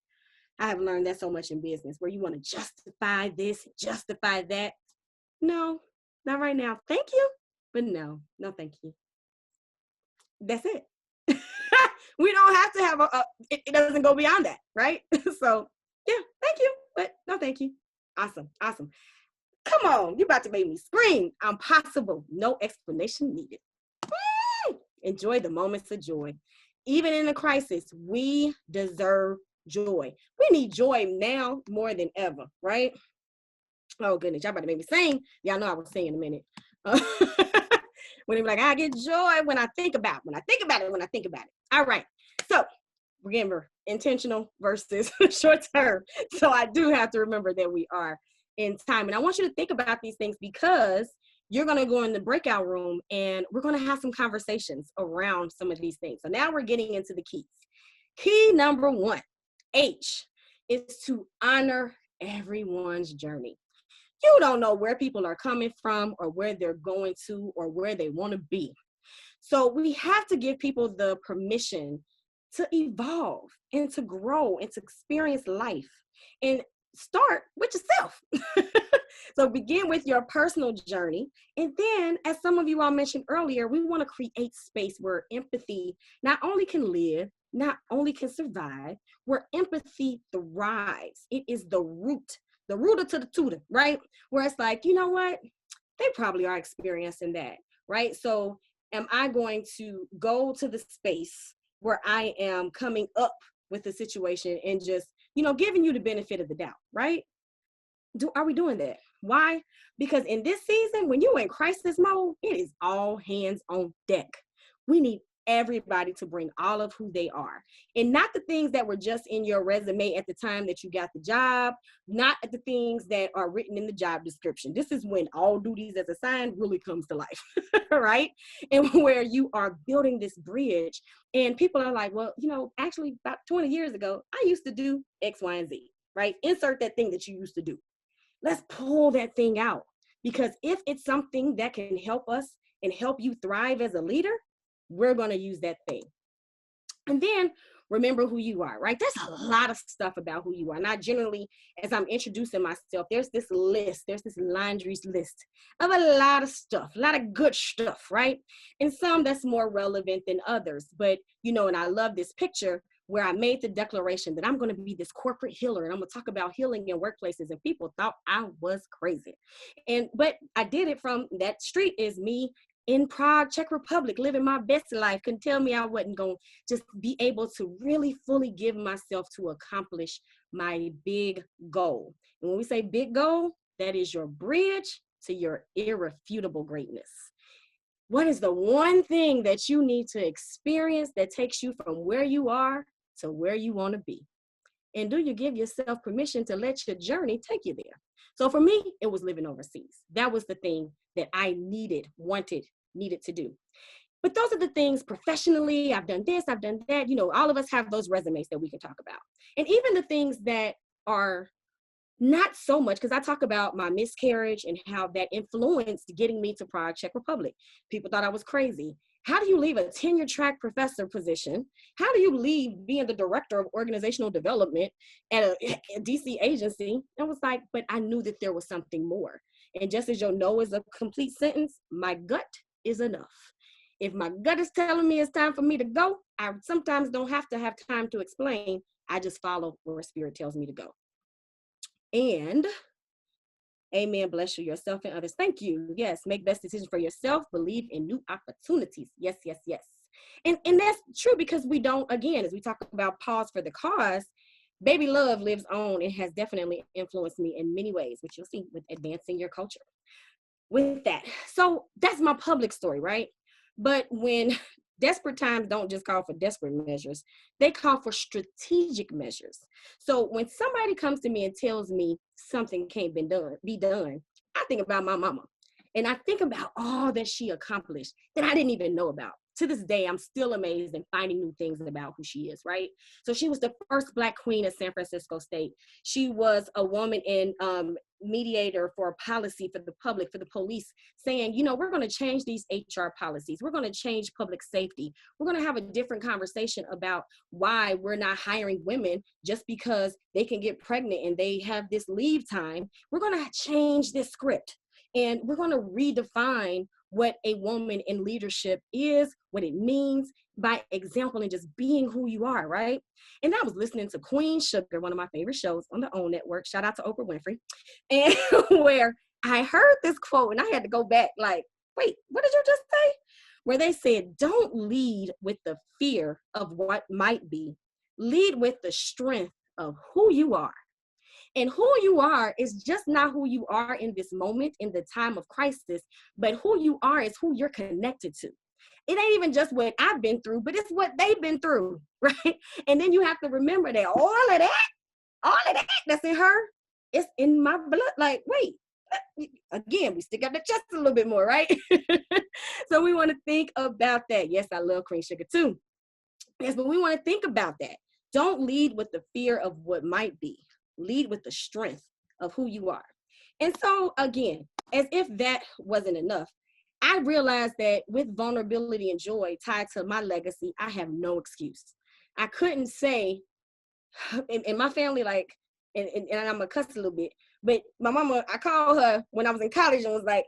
I have learned that so much in business, where you want to justify this, justify that. No, not right now. Thank you, but no, thank you. That's it. We don't have to have it doesn't go beyond that, right? So yeah, thank you, but no thank you. Awesome. Come on, you about to make me scream. I'm possible. No explanation needed. Woo! Enjoy the moments of joy. Even in a crisis, we deserve joy. We need joy now more than ever, right? Oh goodness, y'all about to make me sing. Y'all know I will sing in a minute. When they be like, I get joy when I think about it. All right. So remember, intentional versus short term. So I do have to remember that we are in time. And I want you to think about these things, because you're going to go in the breakout room and we're going to have some conversations around some of these things. So now we're getting into the keys. Key number 1, H, is to honor everyone's journey. You don't know where people are coming from or where they're going to or where they want to be. So we have to give people the permission to evolve and to grow and to experience life, and start with yourself. So begin with your personal journey. And then, as some of you all mentioned earlier, we want to create space where empathy not only can live, not only can survive, where empathy thrives. It is the rooter to the tutor, right? Where it's like, you know what? They probably are experiencing that, right? So am I going to go to the space where I am coming up with the situation and just, giving you the benefit of the doubt, right? Are we doing that? Why? Because in this season, when you're in crisis mode, it is all hands on deck. We need everybody to bring all of who they are, and not the things that were just in your resume at the time that you got the job, not the things that are written in the job description. This is when all duties as assigned really comes to life, right? And where you are building this bridge, and people are like, well, actually about 20 years ago, I used to do X, Y, and Z, right? Insert that thing that you used to do. Let's pull that thing out, because if it's something that can help us and help you thrive as a leader, we're going to use that thing. And then remember who you are, right? There's a lot of stuff about who you are. Now, generally, as I'm introducing myself, there's this laundry list of a lot of stuff, a lot of good stuff, right? And some that's more relevant than others. But, and I love this picture where I made the declaration that I'm going to be this corporate healer, and I'm going to talk about healing in workplaces, and people thought I was crazy. But I did it from that street is me in Prague, Czech Republic, living my best life. Couldn't tell me I wasn't going to just be able to really fully give myself to accomplish my big goal. And when we say big goal, that is your bridge to your irrefutable greatness. What is the one thing that you need to experience that takes you from where you are to where you want to be? And do you give yourself permission to let your journey take you there? So for me, it was living overseas. That was the thing that I needed to do. But those are the things professionally. I've done this, I've done that. All of us have those resumes that we can talk about. And even the things that are not so much, because I talk about my miscarriage and how that influenced getting me to Prague, Czech Republic. People thought I was crazy. How do you leave a tenure track professor position? How do you leave being the director of organizational development at a DC agency? I was like, but I knew that there was something more. And just as your no is a complete sentence, my gut is enough. If my gut is telling me it's time for me to go, I sometimes don't have to have time to explain. I just follow where spirit tells me to go. And amen, bless you, yourself and others. Thank you. Yes, make best decisions for yourself. Believe in new opportunities. Yes, yes, yes. And that's true, because we don't, again, as we talk about pause for the cause, baby love lives on and has definitely influenced me in many ways, which you'll see with advancing your culture. With that, so that's my public story, right? But when desperate times don't just call for desperate measures, they call for strategic measures. So when somebody comes to me and tells me something can't be done, I think about my mama. And I think about all that she accomplished that I didn't even know about. To this day, I'm still amazed and finding new things about who she is, right? So she was the first Black queen of San Francisco State. She was a woman in mediator for policy for the public, for the police, saying, we're going to change these HR policies. We're going to change public safety. We're going to have a different conversation about why we're not hiring women just because they can get pregnant and they have this leave time. We're going to change this script, and we're going to redefine what a woman in leadership is, what it means by example, and just being who you are, right? And I was listening to Queen Sugar, one of my favorite shows on the OWN network. Shout out to Oprah Winfrey. And where I heard this quote and I had to go back like, wait, what did you just say? Where they said, don't lead with the fear of what might be. Lead with the strength of who you are. And who you are is just not who you are in this moment, in the time of crisis, but who you are is who you're connected to. It ain't even just what I've been through, but it's what they've been through, right? And then you have to remember that all of that that's in her, it's in my blood. Like, wait, Again, we stick out the chest a little bit more, right? So we want to think about that. Yes, I love cream sugar too. Yes, but we want to think about that. Don't lead with the fear of what might be. Lead with the strength of who you are. And so again, as if that wasn't enough, I realized that with vulnerability and joy tied to my legacy, I have no excuse. I couldn't say, in my family, like, and I'm gonna cuss a little bit, but my mama, I called her when I was in college and was like,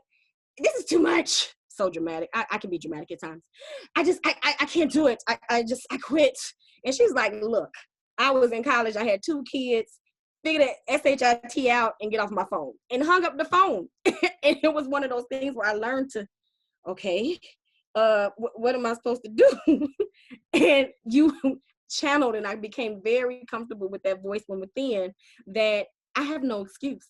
this is too much. So dramatic. I can be dramatic at times. I can't do it. I quit. And she's like, look, I was in college. I had 2 kids. Figure that S-H-I-T out and get off my phone, and hung up the phone. And it was one of those things where I learned to, okay, what am I supposed to do? And you channeled, and I became very comfortable with that voice from within that I have no excuse.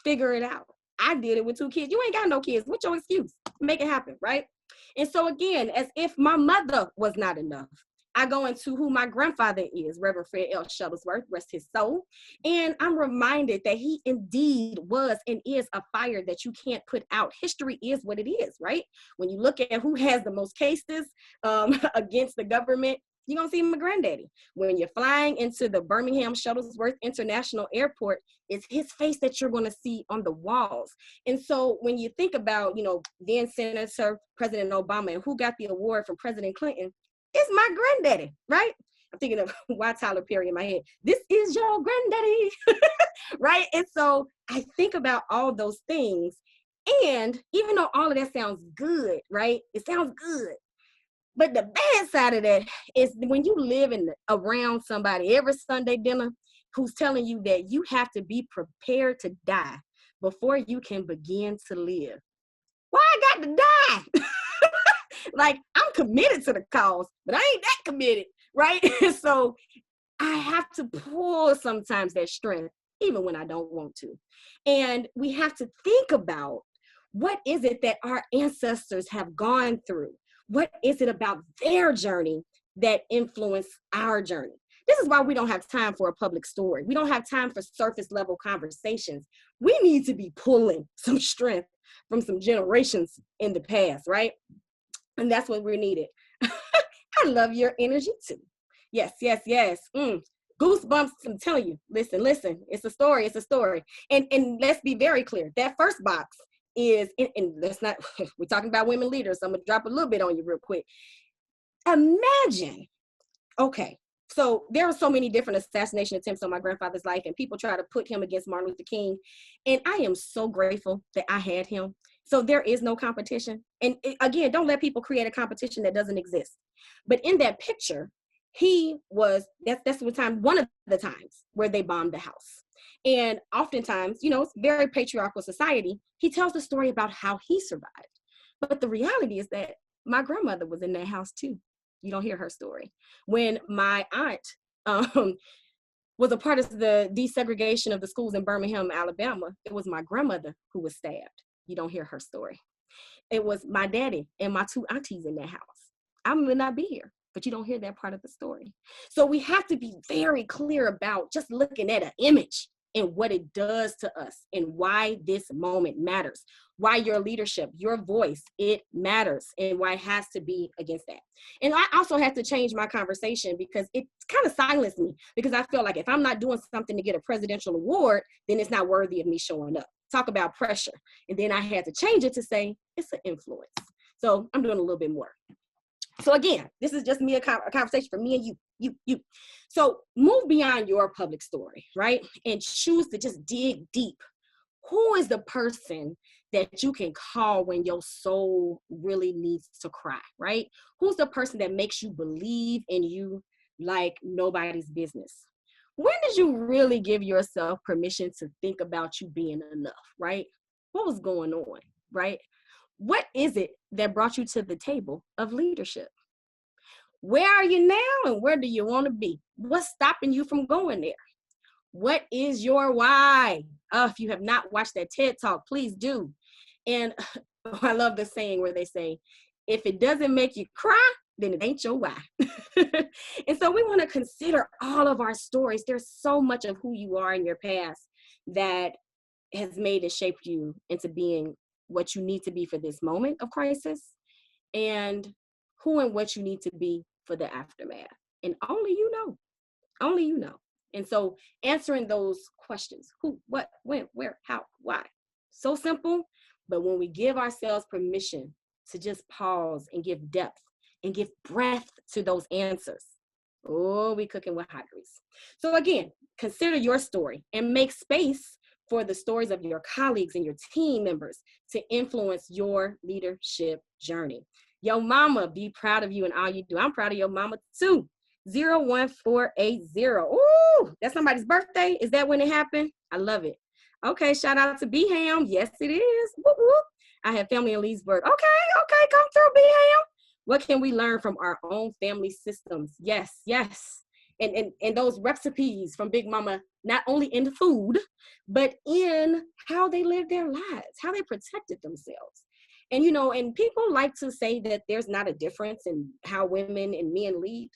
Figure it out. I did it with 2 kids. You ain't got no kids. What's your excuse? Make it happen, right? And so again, as if my mother was not enough, I go into who my grandfather is, Reverend Fred L. Shuttlesworth, rest his soul. And I'm reminded that he indeed was and is a fire that you can't put out. History is what it is, right? When you look at who has the most cases against the government, you're going to see my granddaddy. When you're flying into the Birmingham Shuttlesworth International Airport, it's his face that you're going to see on the walls. And so when you think about, then Senator President Obama and who got the award from President Clinton, it's my granddaddy, right? I'm thinking of why Tyler Perry in my head. This is your granddaddy, right? And so I think about all those things. And even though all of that sounds good, right? It sounds good. But the bad side of that is when you live around somebody every Sunday dinner who's telling you that you have to be prepared to die before you can begin to live. Why I got to die? Like, I'm committed to the cause, but I ain't that committed, right? So I have to pull sometimes that strength, even when I don't want to. And we have to think about, what is it that our ancestors have gone through? What is it about their journey that influenced our journey? This is why we don't have time for a public story. We don't have time for surface level conversations. We need to be pulling some strength from some generations in the past, right? And that's what we're needed. I love your energy too. Yes, yes, yes. Goosebumps, I'm telling you. Listen. It's a story. And let's be very clear. That first box is, and let's not, we're talking about women leaders, so I'm gonna drop a little bit on you real quick. Imagine, okay, so there are so many different assassination attempts on my grandfather's life, and people try to put him against Martin Luther King. And I am so grateful that I had him. So there is no competition. And again, don't let people create a competition that doesn't exist. But in that picture, he was, that's one of the times where they bombed the house. And oftentimes, it's very patriarchal society. He tells the story about how he survived. But the reality is that my grandmother was in that house too. You don't hear her story. When my aunt was a part of the desegregation of the schools in Birmingham, Alabama, it was my grandmother who was stabbed. You don't hear her story. It was my daddy and my 2 aunties in that house. I may not be here, but you don't hear that part of the story. So we have to be very clear about just looking at an image and what it does to us and why this moment matters, why your leadership, your voice, it matters, and why it has to be against that. And I also have to change my conversation because it kind of silenced me, because I feel like if I'm not doing something to get a presidential award, then it's not worthy of me showing up. Talk about pressure. And then I had to change it to say, it's an influence. So I'm doing a little bit more. So again, this is just me, a conversation for me and you. So move beyond your public story, right? And choose to just dig deep. Who is the person that you can call when your soul really needs to cry, right? Who's the person that makes you believe in you like nobody's business? When did you really give yourself permission to think about you being enough, right? What was going on, right? What is it that brought you to the table of leadership? Where are you now and where do you want to be? What's stopping you from going there? What is your why? If you have not watched that TED Talk, please do. And I love the saying where they say, if it doesn't make you cry, then it ain't your why. And so we want to consider all of our stories. There's so much of who you are in your past that has made and shaped you into being what you need to be for this moment of crisis, and who and what you need to be for the aftermath. And only you know. Only you know. And so answering those questions, who, what, when, where, how, why, so simple. But when we give ourselves permission to just pause and give depth and give breath to those answers, oh, we cooking with hot grease. So again, consider your story and make space for the stories of your colleagues and your team members to influence your leadership journey. Yo mama, be proud of you and all you do. I'm proud of your mama too. 01480. Ooh, that's somebody's birthday. Is that when it happened? I love it. Okay, shout out to B.Ham. Yes, it is. Whoop, whoop. I have family in Leesburg. Okay, come through, B.Ham. What can we learn from our own family systems? Yes. And those recipes from Big Mama, not only in the food, but in how they lived their lives, how they protected themselves. And, and people like to say that there's not a difference in how women and men lead.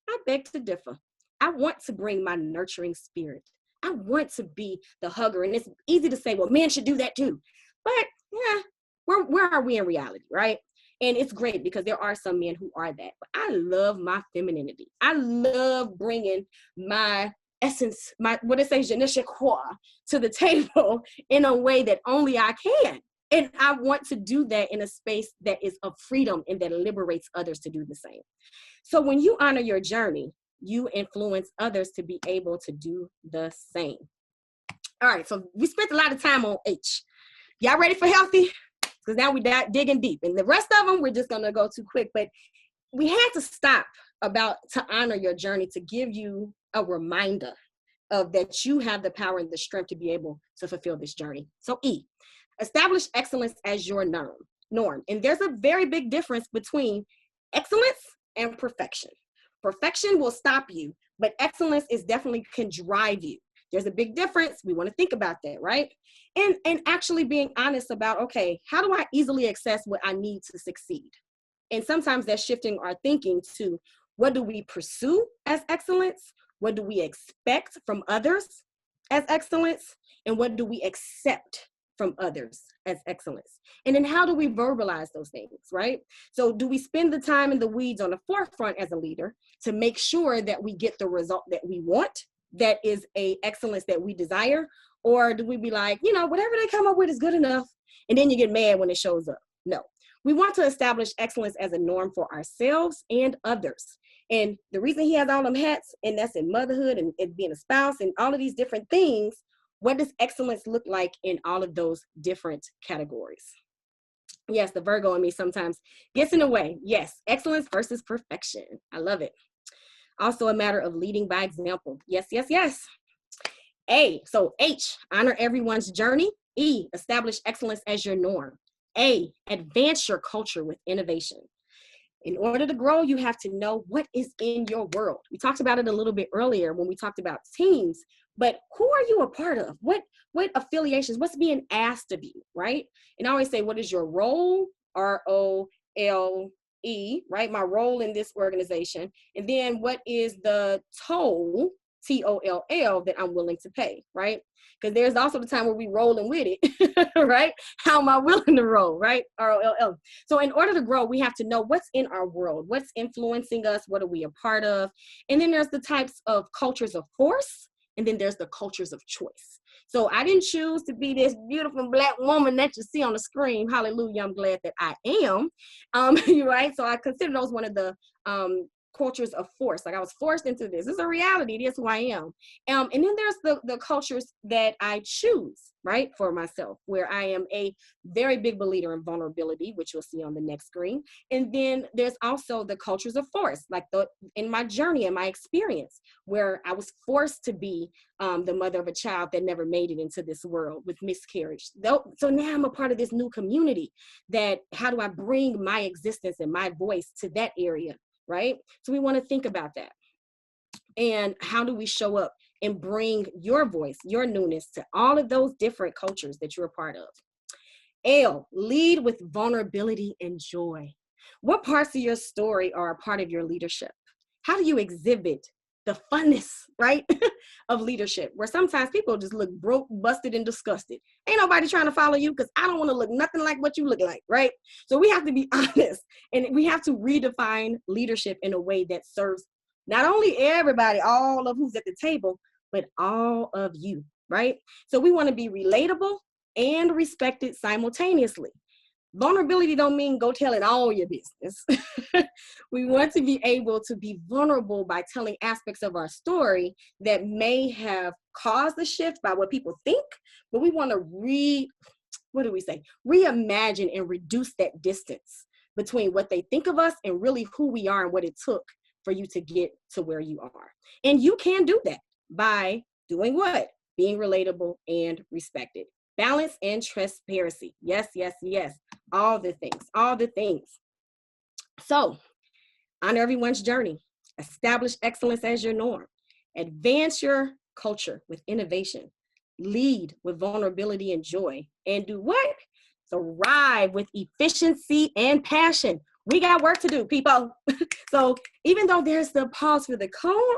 I beg to differ. I want to bring my nurturing spirit. I want to be the hugger. And it's easy to say, well, men should do that too. But yeah, where are we in reality, right? And it's great because there are some men who are that. But I love my femininity. I love bringing my essence, what they say, je ne sais quoi, to the table in a way that only I can. And I want to do that in a space that is of freedom and that liberates others to do the same. So when you honor your journey, you influence others to be able to do the same. All right, so we spent a lot of time on H. Y'all ready for healthy? Because now we're digging deep. And the rest of them, we're just going to go too quick. But we had to stop to honor your journey, to give you a reminder of that you have the power and the strength to be able to fulfill this journey. So E, establish excellence as your norm. And there's a very big difference between excellence and perfection. Perfection will stop you, but excellence definitely can drive you. There's a big difference. We want to think about that, right? And actually being honest about, okay, how do I easily access what I need to succeed? And sometimes that's shifting our thinking to what do we pursue as excellence? What do we expect from others as excellence? And what do we accept from others as excellence? And then how do we verbalize those things, right? So do we spend the time in the weeds on the forefront as a leader to make sure that we get the result that we want, that is a excellence that we desire? Or do we be like, whatever they come up with is good enough, and then you get mad when it shows up? No, we want to establish excellence as a norm for ourselves and others. And the reason he has all them hats, and that's in motherhood and being a spouse and all of these different things, what does excellence look like in all of those different categories? Yes, the Virgo in me sometimes gets in the way. Yes, excellence versus perfection. I love it. Also a matter of leading by example. Yes. A, so H, honor everyone's journey. E, establish excellence as your norm. A, advance your culture with innovation. In order to grow, you have to know what is in your world. We talked about it a little bit earlier when we talked about teams, but who are you a part of? What affiliations, what's being asked of you, right? And I always say, what is your role? ROLE, right? My role in this organization. And then what is the toll, TOLL, that I'm willing to pay, right? Because there's also the time where we rolling with it, right? How am I willing to roll, right? ROLL. So in order to grow, we have to know what's in our world, what's influencing us, what are we a part of? And then there's the types of cultures of force, and then there's the cultures of choice. So I didn't choose to be this beautiful Black woman that you see on the screen. Hallelujah, I'm glad that I am. Right? So I consider those one of the cultures of force. Like I was forced into this. It's a reality. It is who I am. And then there's the cultures that I choose, right, for myself, where I am a very big believer in vulnerability, which you'll see on the next screen. And then there's also the cultures of force, like in my journey and my experience, where I was forced to be the mother of a child that never made it into this world with miscarriage. So now I'm a part of this new community that, how do I bring my existence and my voice to that area? Right? So we want to think about that. And how do we show up and bring your voice, your newness to all of those different cultures that you're a part of? L, lead with vulnerability and joy. What parts of your story are a part of your leadership? How do you exhibit the funness, right, of leadership, where sometimes people just look broke, busted, and disgusted. Ain't nobody trying to follow you because I don't want to look nothing like what you look like, right? So we have to be honest, and we have to redefine leadership in a way that serves not only everybody, all of who's at the table, but all of you, right? So we want to be relatable and respected simultaneously. Vulnerability don't mean go telling all your business. We want to be able to be vulnerable by telling aspects of our story that may have caused a shift by what people think, but we want to reimagine and reduce that distance between what they think of us and really who we are and what it took for you to get to where you are. And you can do that by doing what? Being relatable and respected. Balance and transparency. Yes, yes, yes. All the things, all the things. So, honor everyone's journey. Establish excellence as your norm. Advance your culture with innovation. Lead with vulnerability and joy. And do what? Thrive with efficiency and passion. We got work to do, people. So even though there's the pause for the cause,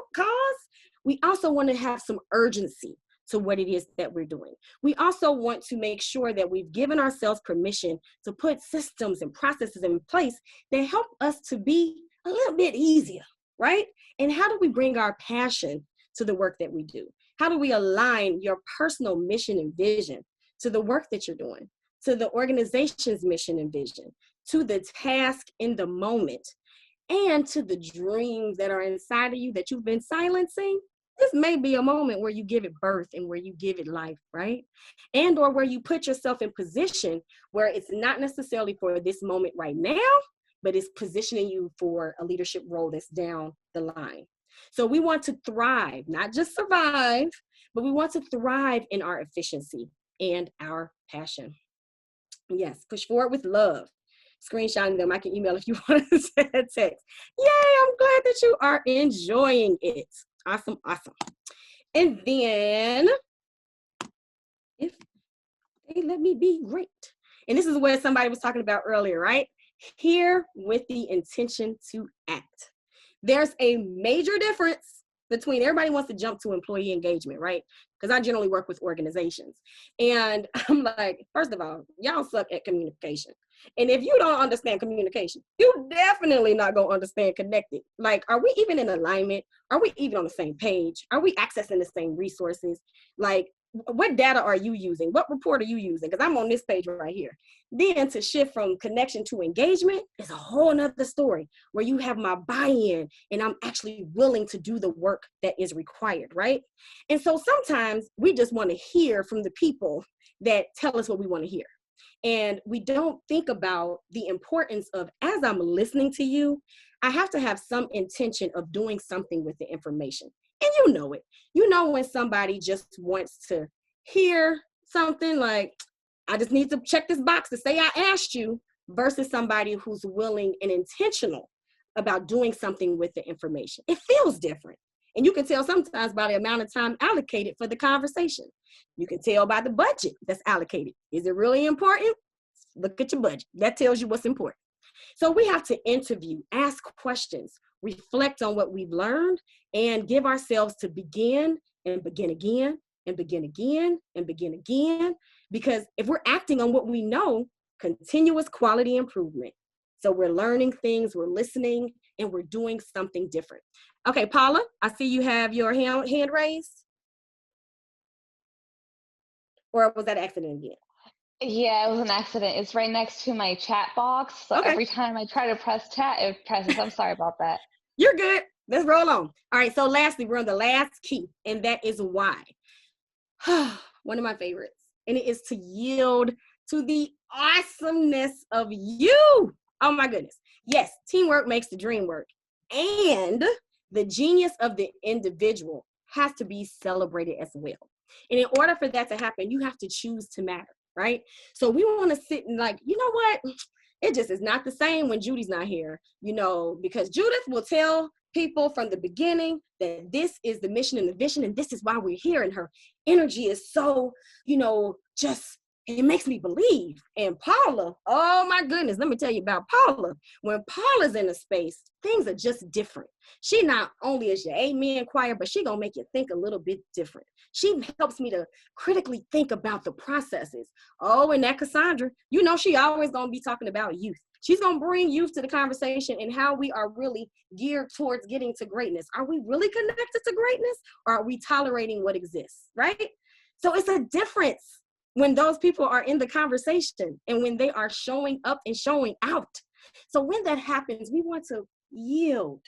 we also want to have some urgency to what it is that we're doing. We also want to make sure that we've given ourselves permission to put systems and processes in place that help us to be a little bit easier, right? And how do we bring our passion to the work that we do? How do we align your personal mission and vision to the work that you're doing, to the organization's mission and vision, to the task in the moment, and to the dreams that are inside of you that you've been silencing? This may be a moment where you give it birth and where you give it life, right? And or where you put yourself in position where it's not necessarily for this moment right now, but it's positioning you for a leadership role that's down the line. So we want to thrive, not just survive, but we want to thrive in our efficiency and our passion. Yes, push forward with love. Screenshotting them, I can email if you want to send a text. Yay, I'm glad that you are enjoying it. Awesome, awesome. And then, if they let me be great. And this is what somebody was talking about earlier, right? Here with the intention to act. There's a major difference between, everybody wants to jump to employee engagement, right? Because I generally work with organizations. And I'm like, first of all, y'all suck at communication. And if you don't understand communication, you definitely not going to understand connected. Like, are we even in alignment? Are we even on the same page? Are we accessing the same resources? Like, what data are you using? What report are you using? Because I'm on this page right here. Then to shift from connection to engagement is a whole nother story where you have my buy-in and I'm actually willing to do the work that is required, right? And so sometimes we just want to hear from the people that tell us what we want to hear. And we don't think about the importance of, as I'm listening to you, I have to have some intention of doing something with the information. And you know it. You know when somebody just wants to hear something like, I just need to check this box to say I asked you, versus somebody who's willing and intentional about doing something with the information. It feels different. And you can tell sometimes by the amount of time allocated for the conversation. You can tell by the budget that's allocated. Is it really important? Look at your budget. That tells you what's important. So we have to interview, ask questions, reflect on what we've learned, and give ourselves to begin and begin again and begin again and begin again. Because if we're acting on what we know, continuous quality improvement. So we're learning things, we're listening, and we're doing something different. Okay, Paula, I see you have your hand raised. Or was that an accident again? Yeah, it was an accident. It's right next to my chat box. So okay. Every time I try to press chat, it presses. I'm sorry about that. You're good. Let's roll on. All right, so lastly, we're on the last key, and that is why. One of my favorites. And it is to yield to the awesomeness of you. Oh my goodness. Yes, teamwork makes the dream work. And the genius of the individual has to be celebrated as well. And in order for that to happen, you have to choose to matter, right? So we want to sit and like, you know what? It just is not the same when Judy's not here, you know, because Judith will tell people from the beginning that this is the mission and the vision, and this is why we're here. And her energy is so, you know, just it makes me believe. And Paula, oh my goodness, let me tell you about Paula. When Paula's in a space, things are just different. She not only is your amen choir, but she gonna make you think a little bit different. She helps me to critically think about the processes. Oh, and that Cassandra, you know, she always gonna be talking about youth. She's gonna bring youth to the conversation and how we are really geared towards getting to greatness. Are we really connected to greatness, or are we tolerating what exists, right? So it's a difference when those people are in the conversation and when they are showing up and showing out. So when that happens, we want to yield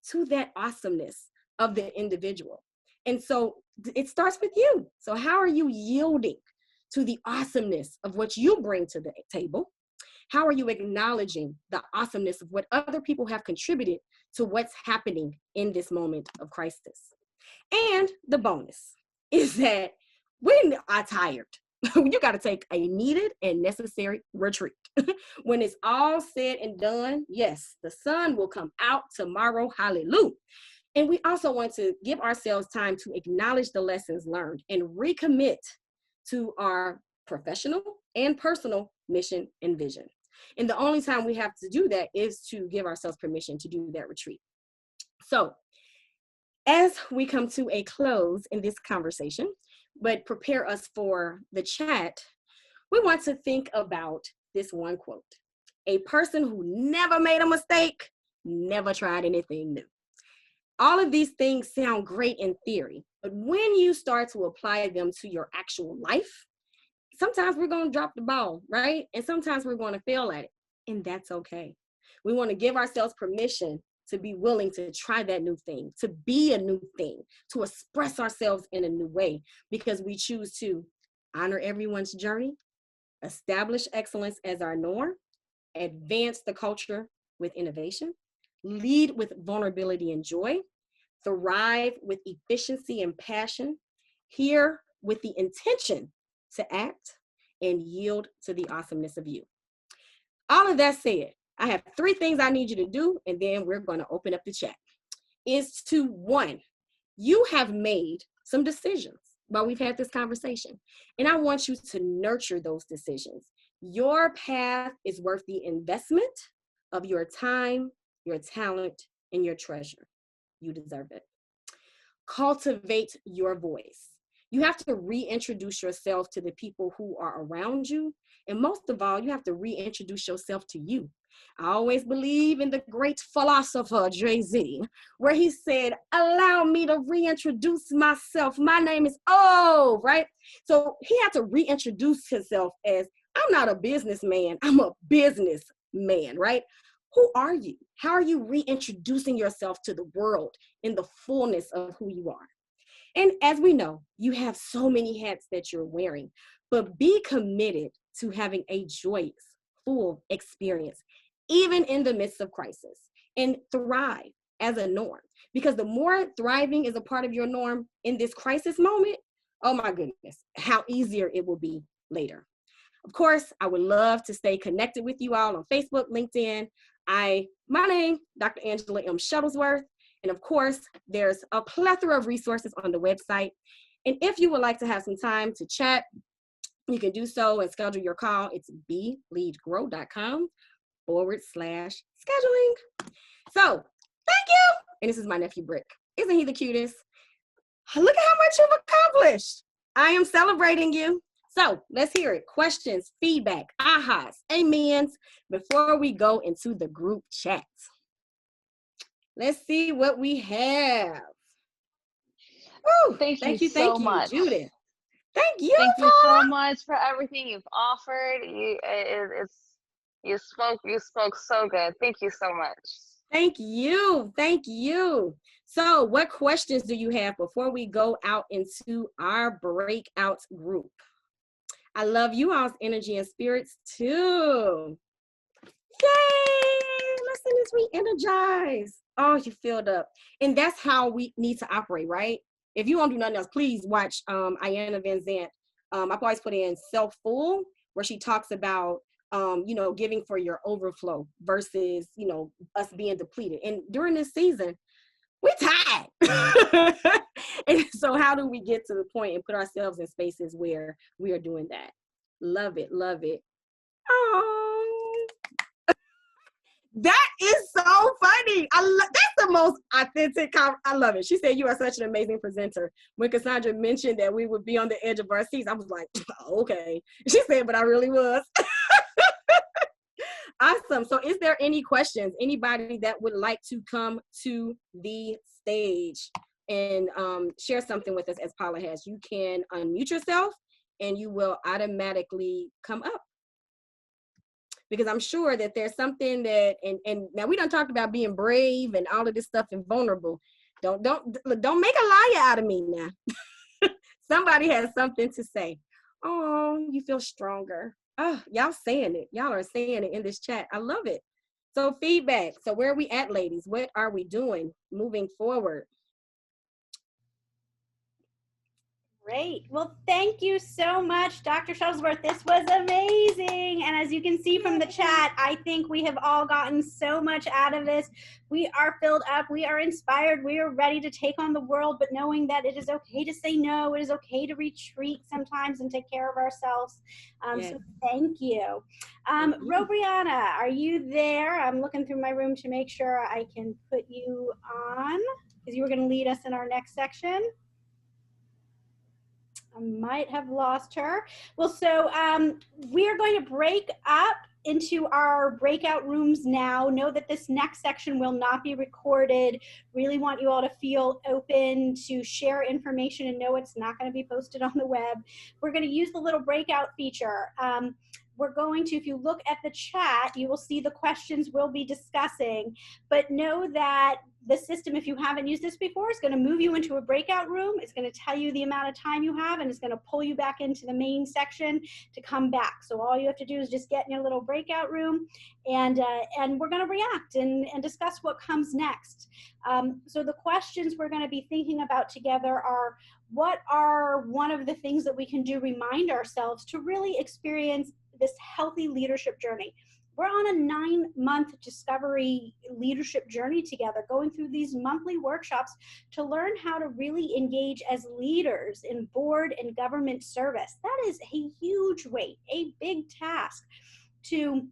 to that awesomeness of the individual. And so it starts with you. So how are you yielding to the awesomeness of what you bring to the table? How are you acknowledging the awesomeness of what other people have contributed to what's happening in this moment of crisis? And the bonus is that when I'm tired, you got to take a needed and necessary retreat. When it's all said and done, yes, the sun will come out tomorrow. Hallelujah. And we also want to give ourselves time to acknowledge the lessons learned and recommit to our professional and personal mission and vision. And the only time we have to do that is to give ourselves permission to do that retreat. So as we come to a close in this conversation, but prepare us for the chat, we want to think about this one quote. A person who never made a mistake, never tried anything new. All of these things sound great in theory, but when you start to apply them to your actual life, sometimes we're going to drop the ball, right? And sometimes we're going to fail at it, and that's okay. We want to give ourselves permission to be willing to try that new thing, to be a new thing, to express ourselves in a new way, because we choose to honor everyone's journey, establish excellence as our norm, advance the culture with innovation, lead with vulnerability and joy, thrive with efficiency and passion, hear with the intention to act, and yield to the awesomeness of you. All of that said, I have 3 things I need you to do, and then we're going to open up the chat. Is to, 1, you have made some decisions while we've had this conversation, and I want you to nurture those decisions. Your path is worth the investment of your time, your talent, and your treasure. You deserve it. Cultivate your voice. You have to reintroduce yourself to the people who are around you, and most of all, you have to reintroduce yourself to you. I always believe in the great philosopher Jay-Z, where he said, allow me to reintroduce myself. My name is O, right? So he had to reintroduce himself as, I'm not a businessman, I'm a businessman, right? Who are you? How are you reintroducing yourself to the world in the fullness of who you are? And as we know, you have so many hats that you're wearing, but be committed to having a joyous, full experience, even in the midst of crisis, and thrive as a norm. Because the more thriving is a part of your norm in this crisis moment, oh my goodness, how easier it will be later. Of course, I would love to stay connected with you all on Facebook, LinkedIn. My name, Dr. Angela M. Shuttlesworth. And of course, there's a plethora of resources on the website. And if you would like to have some time to chat, you can do so and schedule your call. It's Be.Lead.Grow.com/scheduling. So thank you. And this is my nephew, Brick. Isn't he the cutest? Look at how much you've accomplished. I am celebrating you. So let's hear it. Questions, feedback, ahas, amens, before we go into the group chat. Let's see what we have. Ooh, Thank you so much, Judith. Thank you. Thank you so much for everything you've offered. You spoke so good. Thank you so much. Thank you. Thank you. So what questions do you have before we go out into our breakout group? I love you all's energy and spirits too. Yay! Listen, is re-energized. Oh, you filled up. And that's how we need to operate, right? If you won't do nothing else, please watch Ayanna Van Zandt. I've always put in Self-Full, where she talks about, giving for your overflow versus, us being depleted. And during this season, we're tired. And so how do we get to the point and put ourselves in spaces where we are doing that? Love it, love it. Oh, that is so funny. That's the most authentic. I love it. She said, "You are such an amazing presenter." When Cassandra mentioned that we would be on the edge of our seats, I was like, okay. She said, but I really was. Awesome. So is there any questions? Anybody that would like to come to the stage and share something with us as Paula has? You can unmute yourself and you will automatically come up. Because I'm sure that there's something that, and now we done talked about being brave and all of this stuff and vulnerable. Don't make a liar out of me now. Somebody has something to say. Oh, you feel stronger. Oh, y'all saying it. Y'all are saying it in this chat. I love it. So feedback. So where are we at, ladies? What are we doing moving forward? Great. Well, thank you so much, Dr. Shuttlesworth. This was amazing. And as you can see from the chat, I think we have all gotten so much out of this. We are filled up. We are inspired. We are ready to take on the world, but knowing that it is okay to say no. It is okay to retreat sometimes and take care of ourselves. Yes. So thank you. Robriana, are you there? I'm looking through my room to make sure I can put you on because you were going to lead us in our next section. I might have lost her. Well, so we are going to break up into our breakout rooms now. Know that this next section will not be recorded. Really want you all to feel open to share information and know it's not going to be posted on the web. We're going to use the little breakout feature. We're going to, if you look at the chat, you will see the questions we'll be discussing, but know that the system, if you haven't used this before, is going to move you into a breakout room. It's going to tell you the amount of time you have, and it's going to pull you back into the main section to come back. So all you have to do is just get in your little breakout room, and we're going to react and discuss what comes next. So the questions we're going to be thinking about together are, what are one of the things that we can do, remind ourselves to really experience this healthy leadership journey? We're on a 9-month discovery leadership journey together, going through these monthly workshops to learn how to really engage as leaders in board and government service. That is a huge weight, a big task to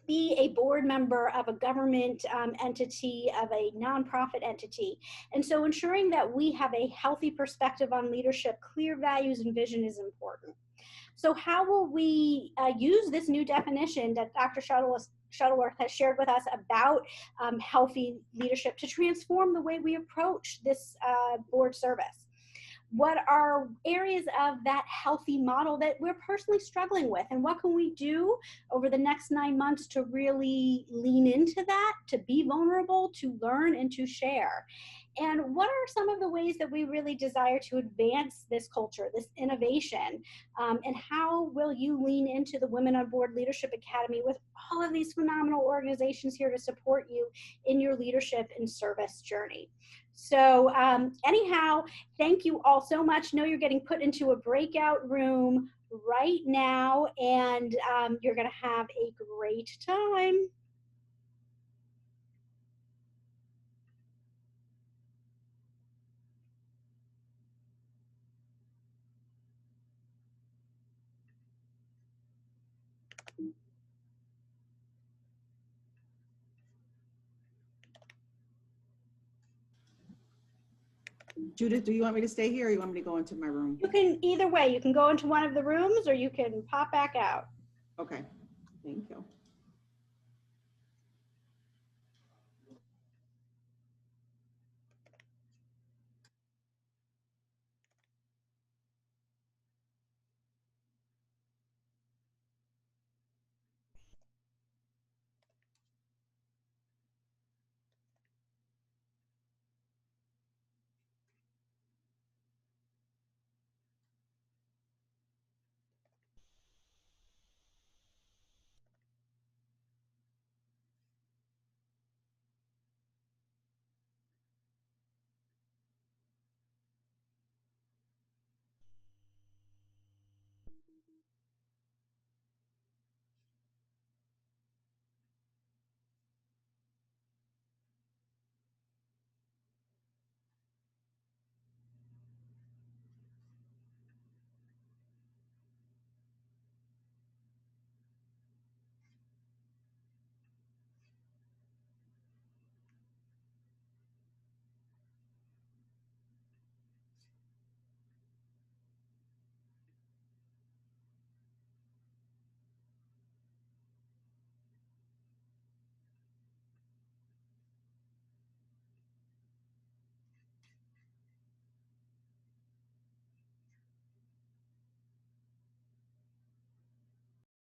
be a board member of a government entity, of a nonprofit entity. And so ensuring that we have a healthy perspective on leadership, clear values and vision is important. So how will we use this new definition that Dr. Shuttlesworth has shared with us about healthy leadership to transform the way we approach this board service? What are areas of that healthy model that we're personally struggling with, and what can we do over the next 9 months to really lean into that, to be vulnerable, to learn and to share? And what are some of the ways that we really desire to advance this culture, this innovation? And how will you lean into the Women on Board Leadership Academy with all of these phenomenal organizations here to support you in your leadership and service journey? So anyhow, thank you all so much. Know you're getting put into a breakout room right now, and you're going to have a great time. Judith, do you want me to stay here or you want me to go into my room? You can, either way, you can go into one of the rooms or you can pop back out. Okay, thank you.